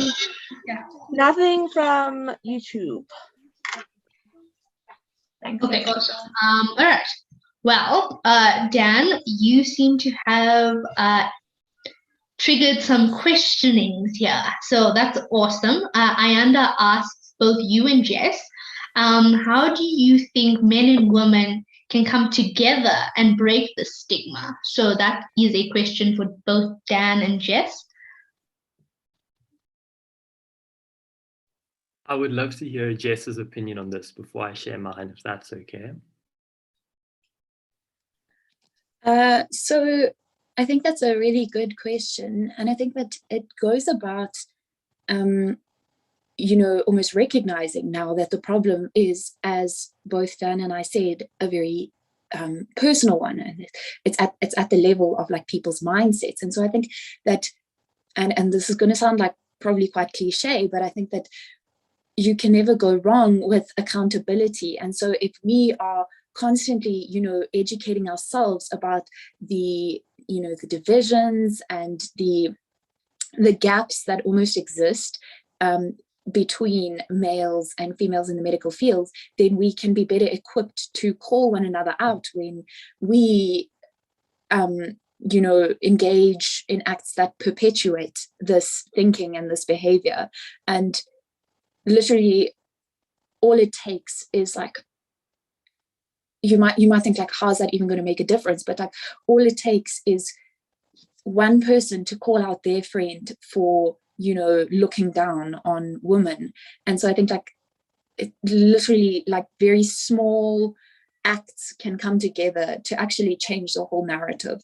Nothing from YouTube. Okay, awesome. All right. Well, Dan, you seem to have triggered some questionings here. So that's awesome. Ayanda asks both you and Jess, how do you think men and women can come together and break the stigma? So that is a question for both Dan and Jess. I would love to hear Jess's opinion on this before I share mine, if that's okay. So I think that's a really good question. And I think that it goes about, you know, almost recognizing now that the problem is, as both Dan and I said, a very personal one, and it's at the level of like people's mindsets. And so I think that, and this is going to sound like probably quite cliche, but I think that you can never go wrong with accountability. And so if we are constantly, educating ourselves about the divisions and the gaps that almost exist between males and females in the medical fields, then we can be better equipped to call one another out when we engage in acts that perpetuate this thinking and this behavior. And literally all it takes is like, you might think like, how's that even going to make a difference? But like, all it takes is one person to call out their friend for looking down on women. And so I think like, it literally, like, very small acts can come together to actually change the whole narrative.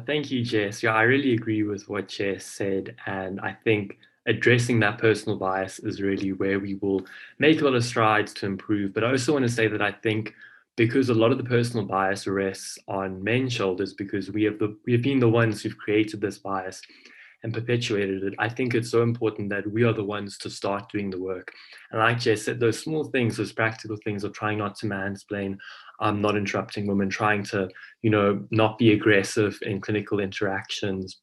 Thank you, Jess. Yeah, I really agree with what Jess said. And I think addressing that personal bias is really where we will make a lot of strides to improve. But I also want to say that I think because a lot of the personal bias rests on men's shoulders, because we have been the ones who've created this bias and perpetuated it, I think it's so important that we are the ones to start doing the work. And like Jess said, those small things, those practical things of trying not to mansplain, not interrupting women, trying to, not be aggressive in clinical interactions,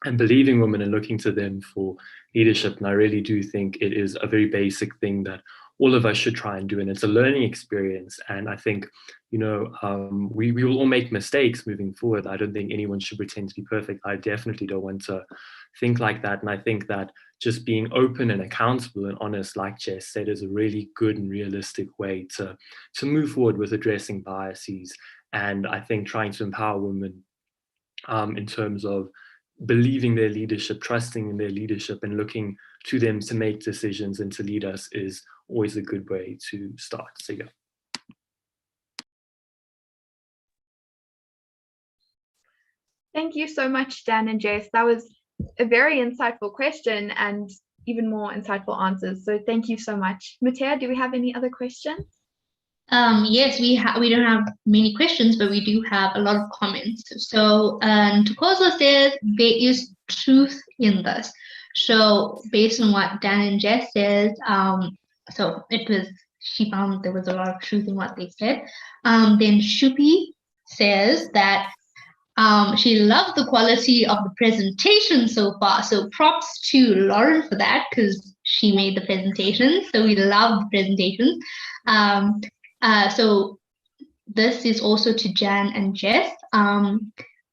and believing women and looking to them for leadership. And I really do think it is a very basic thing that all of us should try and do. And it's a learning experience. And I think, we will all make mistakes moving forward. I don't think anyone should pretend to be perfect. I definitely don't want to think like that. And I think that just being open and accountable and honest, like Jess said, is a really good and realistic way to move forward with addressing biases. And I think trying to empower women in terms of believing their leadership, trusting in their leadership, and looking to them to make decisions and to lead us is always a good way to start. So yeah. Thank you so much, Dan and Jess. That was a very insightful question and even more insightful answers. So thank you so much. Matea, do we have any other questions? Yes, we don't have many questions, but we do have a lot of comments. So Tukozo says there is truth in this. So based on what Dan and Jess says, she found there was a lot of truth in what they said. Then Shupi says that she loved the quality of the presentation so far. So props to Lauren for that, because she made the presentation. So we love the presentation. So this is also to Jan and Jess.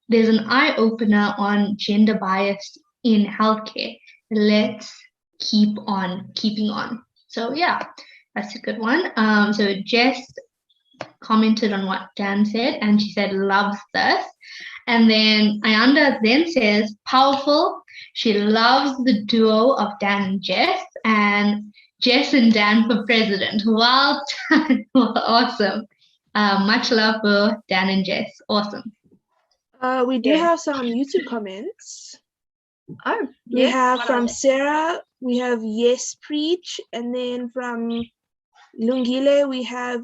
There's an eye-opener on gender bias in healthcare. Let's keep on keeping on. So yeah, that's a good one. So Jess commented on what Dan said, and she said loves this. And then Ayanda then says powerful. She loves the duo of Dan and Jess, and Jess and Dan for president. Well done. Awesome. Much love for Dan and Jess. Awesome. We do have some YouTube comments. Oh, we have from Sarah, we have yes preach, and then from Lungile we have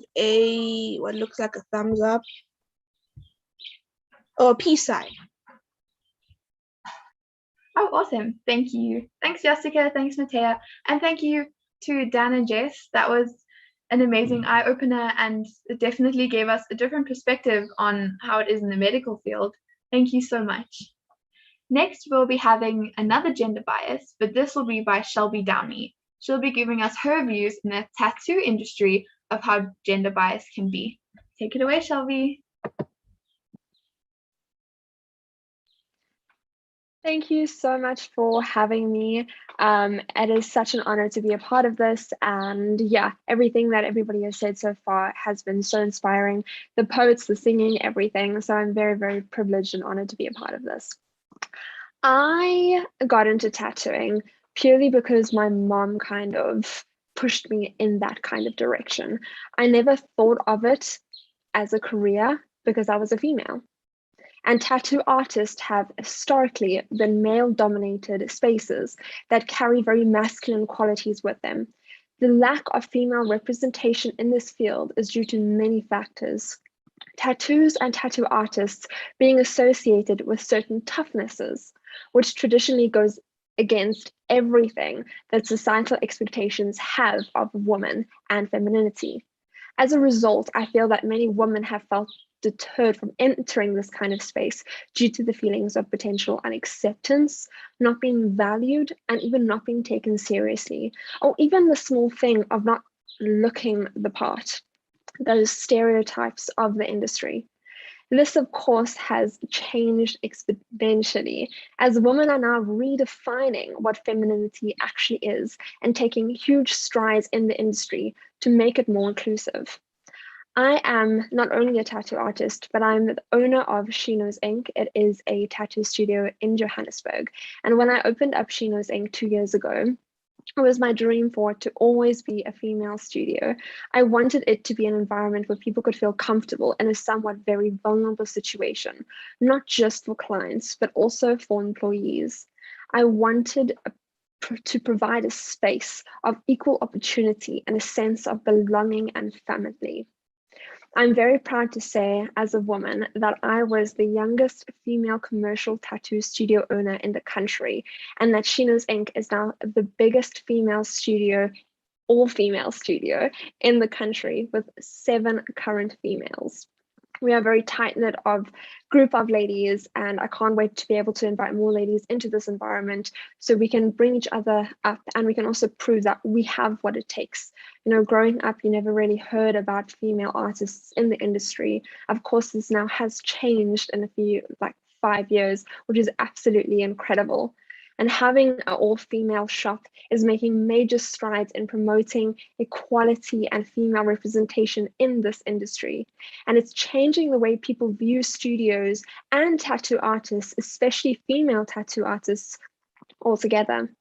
what looks like a thumbs up. Oh, peace sign. Oh, awesome. Thank you. Thanks, Jessica. Thanks, Matea. And thank you to Dan and Jess. That was an amazing eye-opener, and it definitely gave us a different perspective on how it is in the medical field. Thank you so much. Next, we'll be having another gender bias, but this will be by Shelby Downey. She'll be giving us her views in the tattoo industry of how gender bias can be. Take it away, Shelby. Thank you so much for having me. It is such an honor to be a part of this. And yeah, everything that everybody has said so far has been so inspiring. The poets, the singing, everything. So I'm very, very privileged and honored to be a part of this. I got into tattooing purely because my mom kind of pushed me in that kind of direction. I never thought of it as a career because I was a female. And tattoo artists have historically been male-dominated spaces that carry very masculine qualities with them. The lack of female representation in this field is due to many factors. Tattoos and tattoo artists being associated with certain toughnesses, which traditionally goes against everything that societal expectations have of women and femininity. As a result, I feel that many women have felt deterred from entering this kind of space due to the feelings of potential unacceptance, not being valued, and even not being taken seriously, or even the small thing of not looking the part, those stereotypes of the industry. This, of course, has changed exponentially as women are now redefining what femininity actually is and taking huge strides in the industry to make it more inclusive. I am not only a tattoo artist, but I'm the owner of She Knows Ink. It is a tattoo studio in Johannesburg. And when I opened up She Knows Ink 2 years ago, it was my dream for it to always be a female studio. I wanted it to be an environment where people could feel comfortable in a somewhat very vulnerable situation, not just for clients, but also for employees. I wanted to provide a space of equal opportunity and a sense of belonging and family. I'm very proud to say, as a woman, that I was the youngest female commercial tattoo studio owner in the country, and that She Knows Ink is now the biggest female studio, all-female studio in the country with 7 current females. We are a very tight-knit group of ladies, and I can't wait to be able to invite more ladies into this environment so we can bring each other up, and we can also prove that we have what it takes. You know, growing up, you never really heard about female artists in the industry. Of course, this now has changed in a few, like 5 years, which is absolutely incredible. And having an all-female shop is making major strides in promoting equality and female representation in this industry. And it's changing the way people view studios and tattoo artists, especially female tattoo artists, altogether.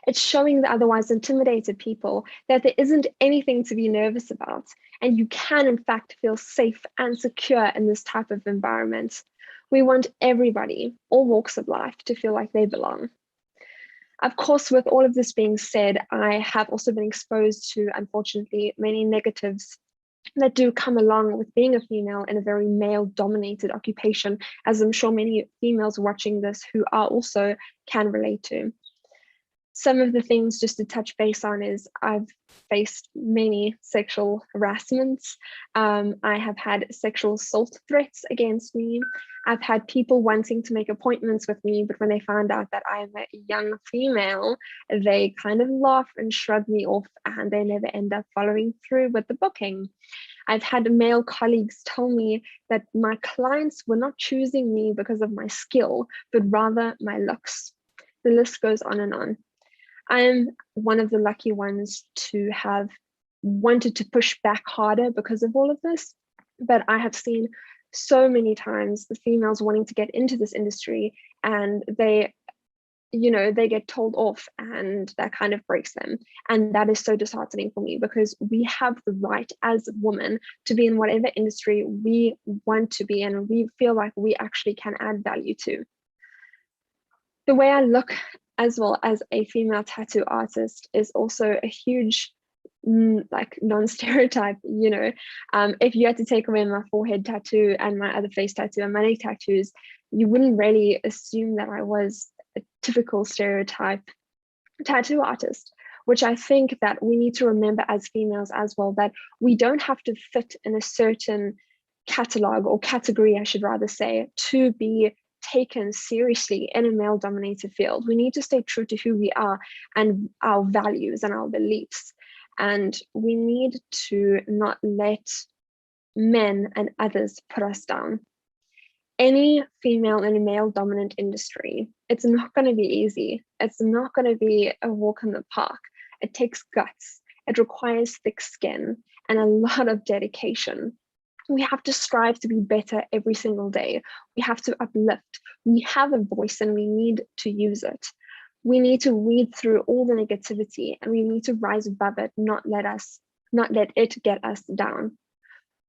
It's showing the otherwise intimidated people that there isn't anything to be nervous about, and you can in fact feel safe and secure in this type of environment. We want everybody, all walks of life, to feel like they belong. Of course, with all of this being said, I have also been exposed to, unfortunately, many negatives that do come along with being a female in a very male-dominated occupation, as I'm sure many females watching this who are also can relate to. Some of the things just to touch base on is I've faced many sexual harassments. I have had sexual assault threats against me. I've had people wanting to make appointments with me, but when they found out that I am a young female, they kind of laugh and shrug me off, and they never end up following through with the booking. I've had male colleagues tell me that my clients were not choosing me because of my skill, but rather my looks. The list goes on and on. I am one of the lucky ones to have wanted to push back harder because of all of this, but I have seen so many times the females wanting to get into this industry, and they get told off, and that kind of breaks them. And that is so disheartening for me, because we have the right as women to be in whatever industry we want to be in, and we feel like we actually can add value to. The way I look as well as a female tattoo artist is also a huge like non-stereotype. If you had to take away my forehead tattoo and my other face tattoo and my neck tattoos, you wouldn't really assume that I was a typical stereotype tattoo artist, which I think that we need to remember as females as well, that we don't have to fit in a certain catalog or category, I should rather say, to be taken seriously in a male-dominated field. We need to stay true to who we are and our values and our beliefs. And we need to not let men and others put us down. Any female in a male-dominant industry, it's not going to be easy. It's not going to be a walk in the park. It takes guts. It requires thick skin and a lot of dedication. We have to strive to be better every single day. We have to uplift. We have a voice and we need to use it. We need to weed through all the negativity, and we need to rise above it, not let it get us down.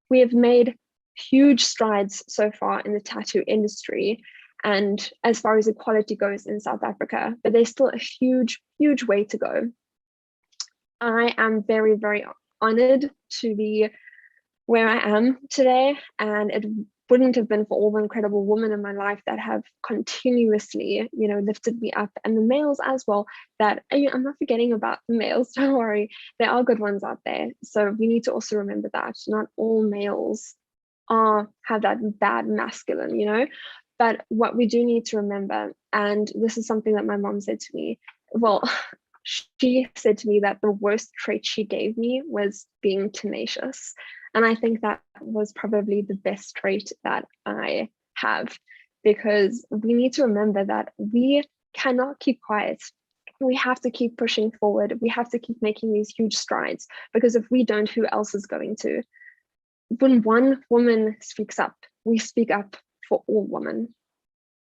We have made huge strides so far in the tattoo industry and as far as equality goes in South Africa, but there's still a huge, huge way to go. I am very, very honored to be where I am today, and it wouldn't have been for all the incredible women in my life that have continuously, you know, lifted me up, and the males as well. That I'm not forgetting about the males, don't worry, there are good ones out there. So we need to also remember that not all males have that bad masculine, you know. But what we do need to remember, and this is something that my mom said to me, well, she said to me that the worst trait she gave me was being tenacious. And I think that was probably the best trait that I have, because we need to remember that we cannot keep quiet. We have to keep pushing forward. We have to keep making these huge strides, because if we don't, who else is going to? When one woman speaks up, we speak up for all women.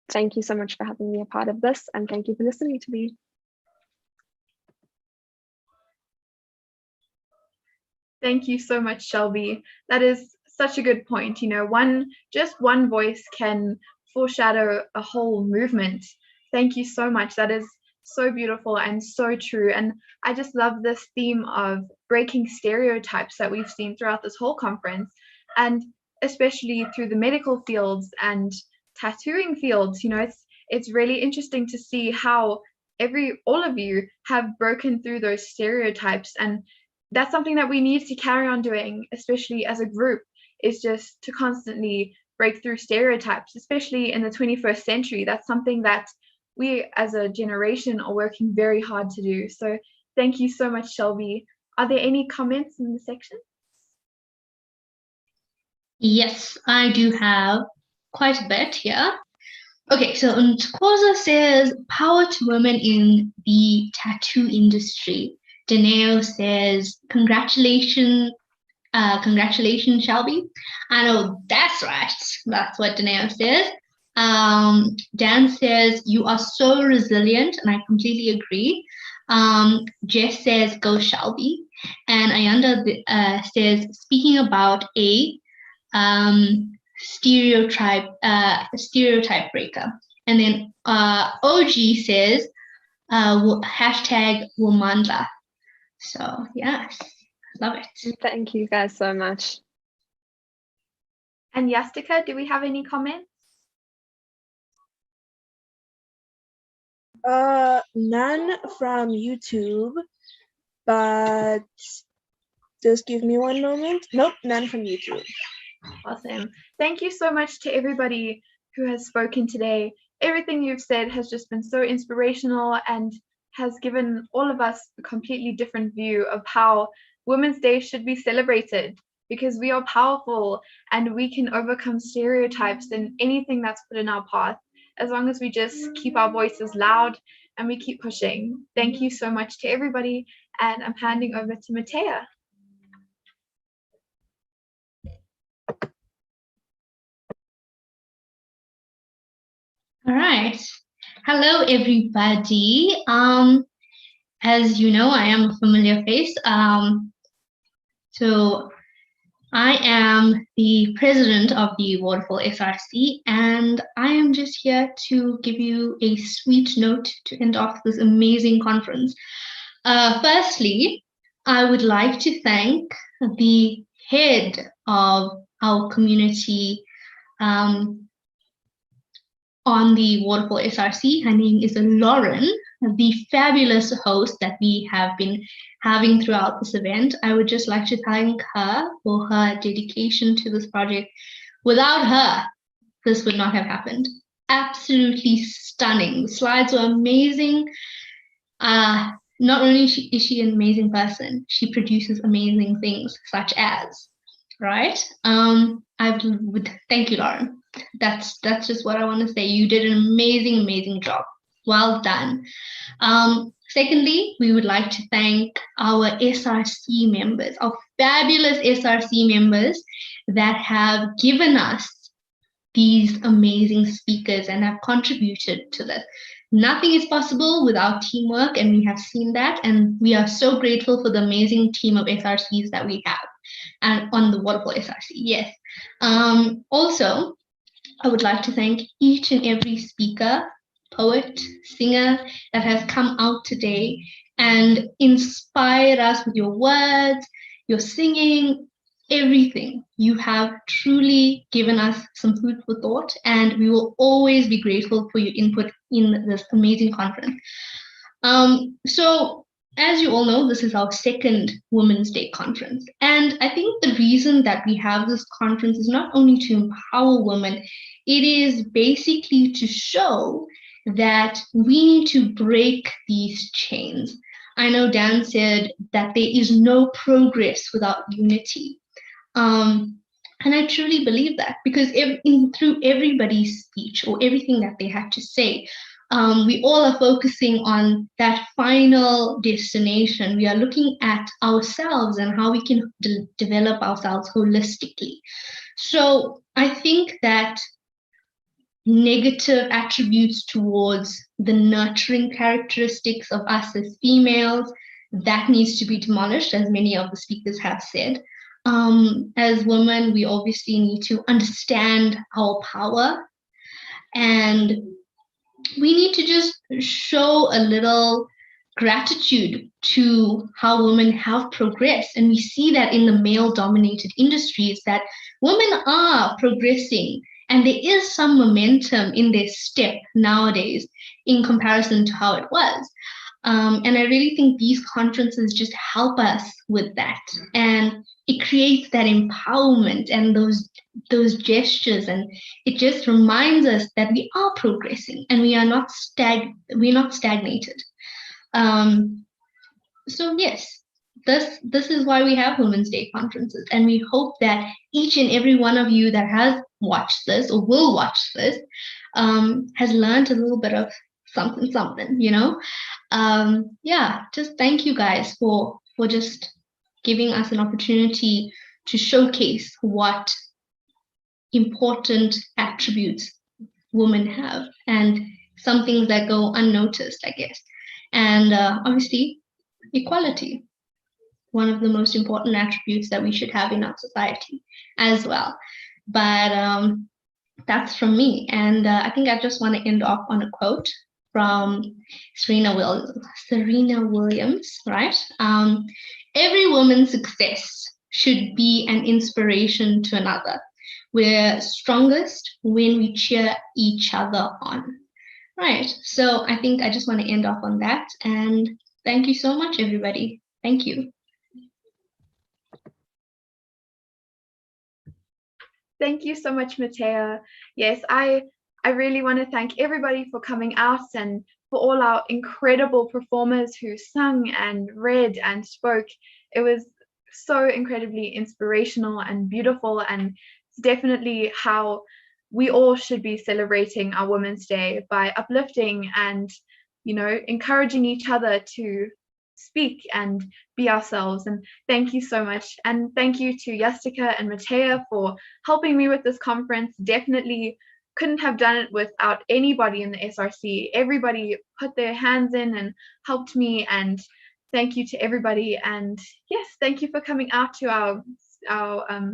Thank you so much for having me a part of this, and thank you for listening to me. Thank you so much, Shelby. That is such a good point. You know, just one voice can foreshadow a whole movement. Thank you so much. That is so beautiful and so true. And I just love this theme of breaking stereotypes that we've seen throughout this whole conference, and especially through the medical fields and tattooing fields. You know, it's really interesting to see how all of you have broken through those stereotypes, and that's something that we need to carry on doing, especially as a group, is just to constantly break through stereotypes, especially in the 21st century. That's something that we as a generation are working very hard to do. So thank you so much, Shelby. Are there any comments in the section? Yes, I do have quite a bit here. Okay, so Nkwoza says, power to women in the tattoo industry. Daneo says, congratulations, Shelby. I know that's right. That's what Daneo says. Dan says, you are so resilient, and I completely agree. Jess says, go Shelby. And Ayanda says, speaking about a stereotype breaker. And then OG says, hashtag Womandla. So yes, love it. Thank you guys so much. And Yastika, do we have any comments? None from YouTube, but just give me one moment. Nope, none from YouTube. Awesome. Thank you so much to everybody who has spoken today. Everything you've said has just been so inspirational and has given all of us a completely different view of how Women's Day should be celebrated, because we are powerful and we can overcome stereotypes and anything that's put in our path, as long as we just keep our voices loud and we keep pushing. Thank you so much to everybody, and I'm handing over to Matea. All right. Hello, everybody. As you know, I am a familiar face. So I am the president of the Waterfall SRC, and I am just here to give you a sweet note to end off this amazing conference. Firstly, I would like to thank the head of our community on the Waterfall SRC. Her name is Lauren, the fabulous host that we have been having throughout this event. I would just like to thank her for her dedication to this project. Without her, this would not have happened. Absolutely stunning. The slides were amazing. Not only is she an amazing person, she produces amazing things, such as, right? I would thank you, Lauren. That's just what I want to say. You did an amazing job. Well done. Secondly, we would like to thank our SRC members, our fabulous SRC members that have given us these amazing speakers and have contributed to this. Nothing is possible without teamwork, and we have seen that, and we are so grateful for the amazing team of SRCs that we have. and on the Waterfall SRC. Yes. Also, I would like to thank each and every speaker, poet, singer that has come out today and inspired us with your words, your singing, everything. You have truly given us some food for thought, and we will always be grateful for your input in this amazing conference. So as you all know, this is our second Women's Day conference. And I think the reason that we have this conference is not only to empower women, it is basically to show that we need to break these chains. I know Dan said that there is no progress without unity. And I truly believe that, because through everybody's speech or everything that they had to say, we all are focusing on that final destination. We are looking at ourselves and how we can develop ourselves holistically. So I think that negative attributes towards the nurturing characteristics of us as females, that needs to be demolished, as many of the speakers have said. As women, we obviously need to understand our power, and we need to just show a little gratitude to how women have progressed. And we see that in the male-dominated industries, that women are progressing, and there is some momentum in their step nowadays in comparison to how it was. And I really think these conferences just help us with that. And it creates that empowerment and those gestures, and it just reminds us that we are progressing and we're not stagnated. So yes, this is why we have Women's Day conferences, and we hope that each and every one of you that has watched this or will watch this has learned a little bit of something, you know. Yeah, just thank you guys for just giving us an opportunity to showcase what important attributes women have, and some things that go unnoticed, I guess. And obviously, equality, one of the most important attributes that we should have in our society as well. But that's from me. And I think I just want to end off on a quote from Serena Williams, right? Every woman's success should be an inspiration to another. We're strongest when we cheer each other on. Right. So I think I just want to end off on that. And thank you so much, everybody. Thank you. Thank you so much, Matea. Yes, I really want to thank everybody for coming out, and for all our incredible performers who sung and read and spoke. It was so incredibly inspirational and beautiful, and it's definitely how we all should be celebrating our Women's Day, by uplifting and, you know, encouraging each other to speak and be ourselves. And thank you so much. And thank you to Yastika and Matea for helping me with this conference. Definitely couldn't have done it without anybody in the SRC. Everybody put their hands in and helped me, and thank you to everybody. And yes, thank you for coming out to our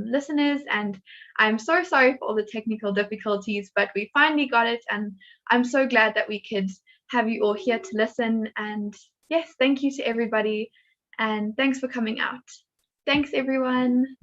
listeners. And I'm so sorry for all the technical difficulties, but we finally got it, and I'm so glad that we could have you all here to listen. And yes, thank you to everybody, and thanks for coming out. Thanks, everyone.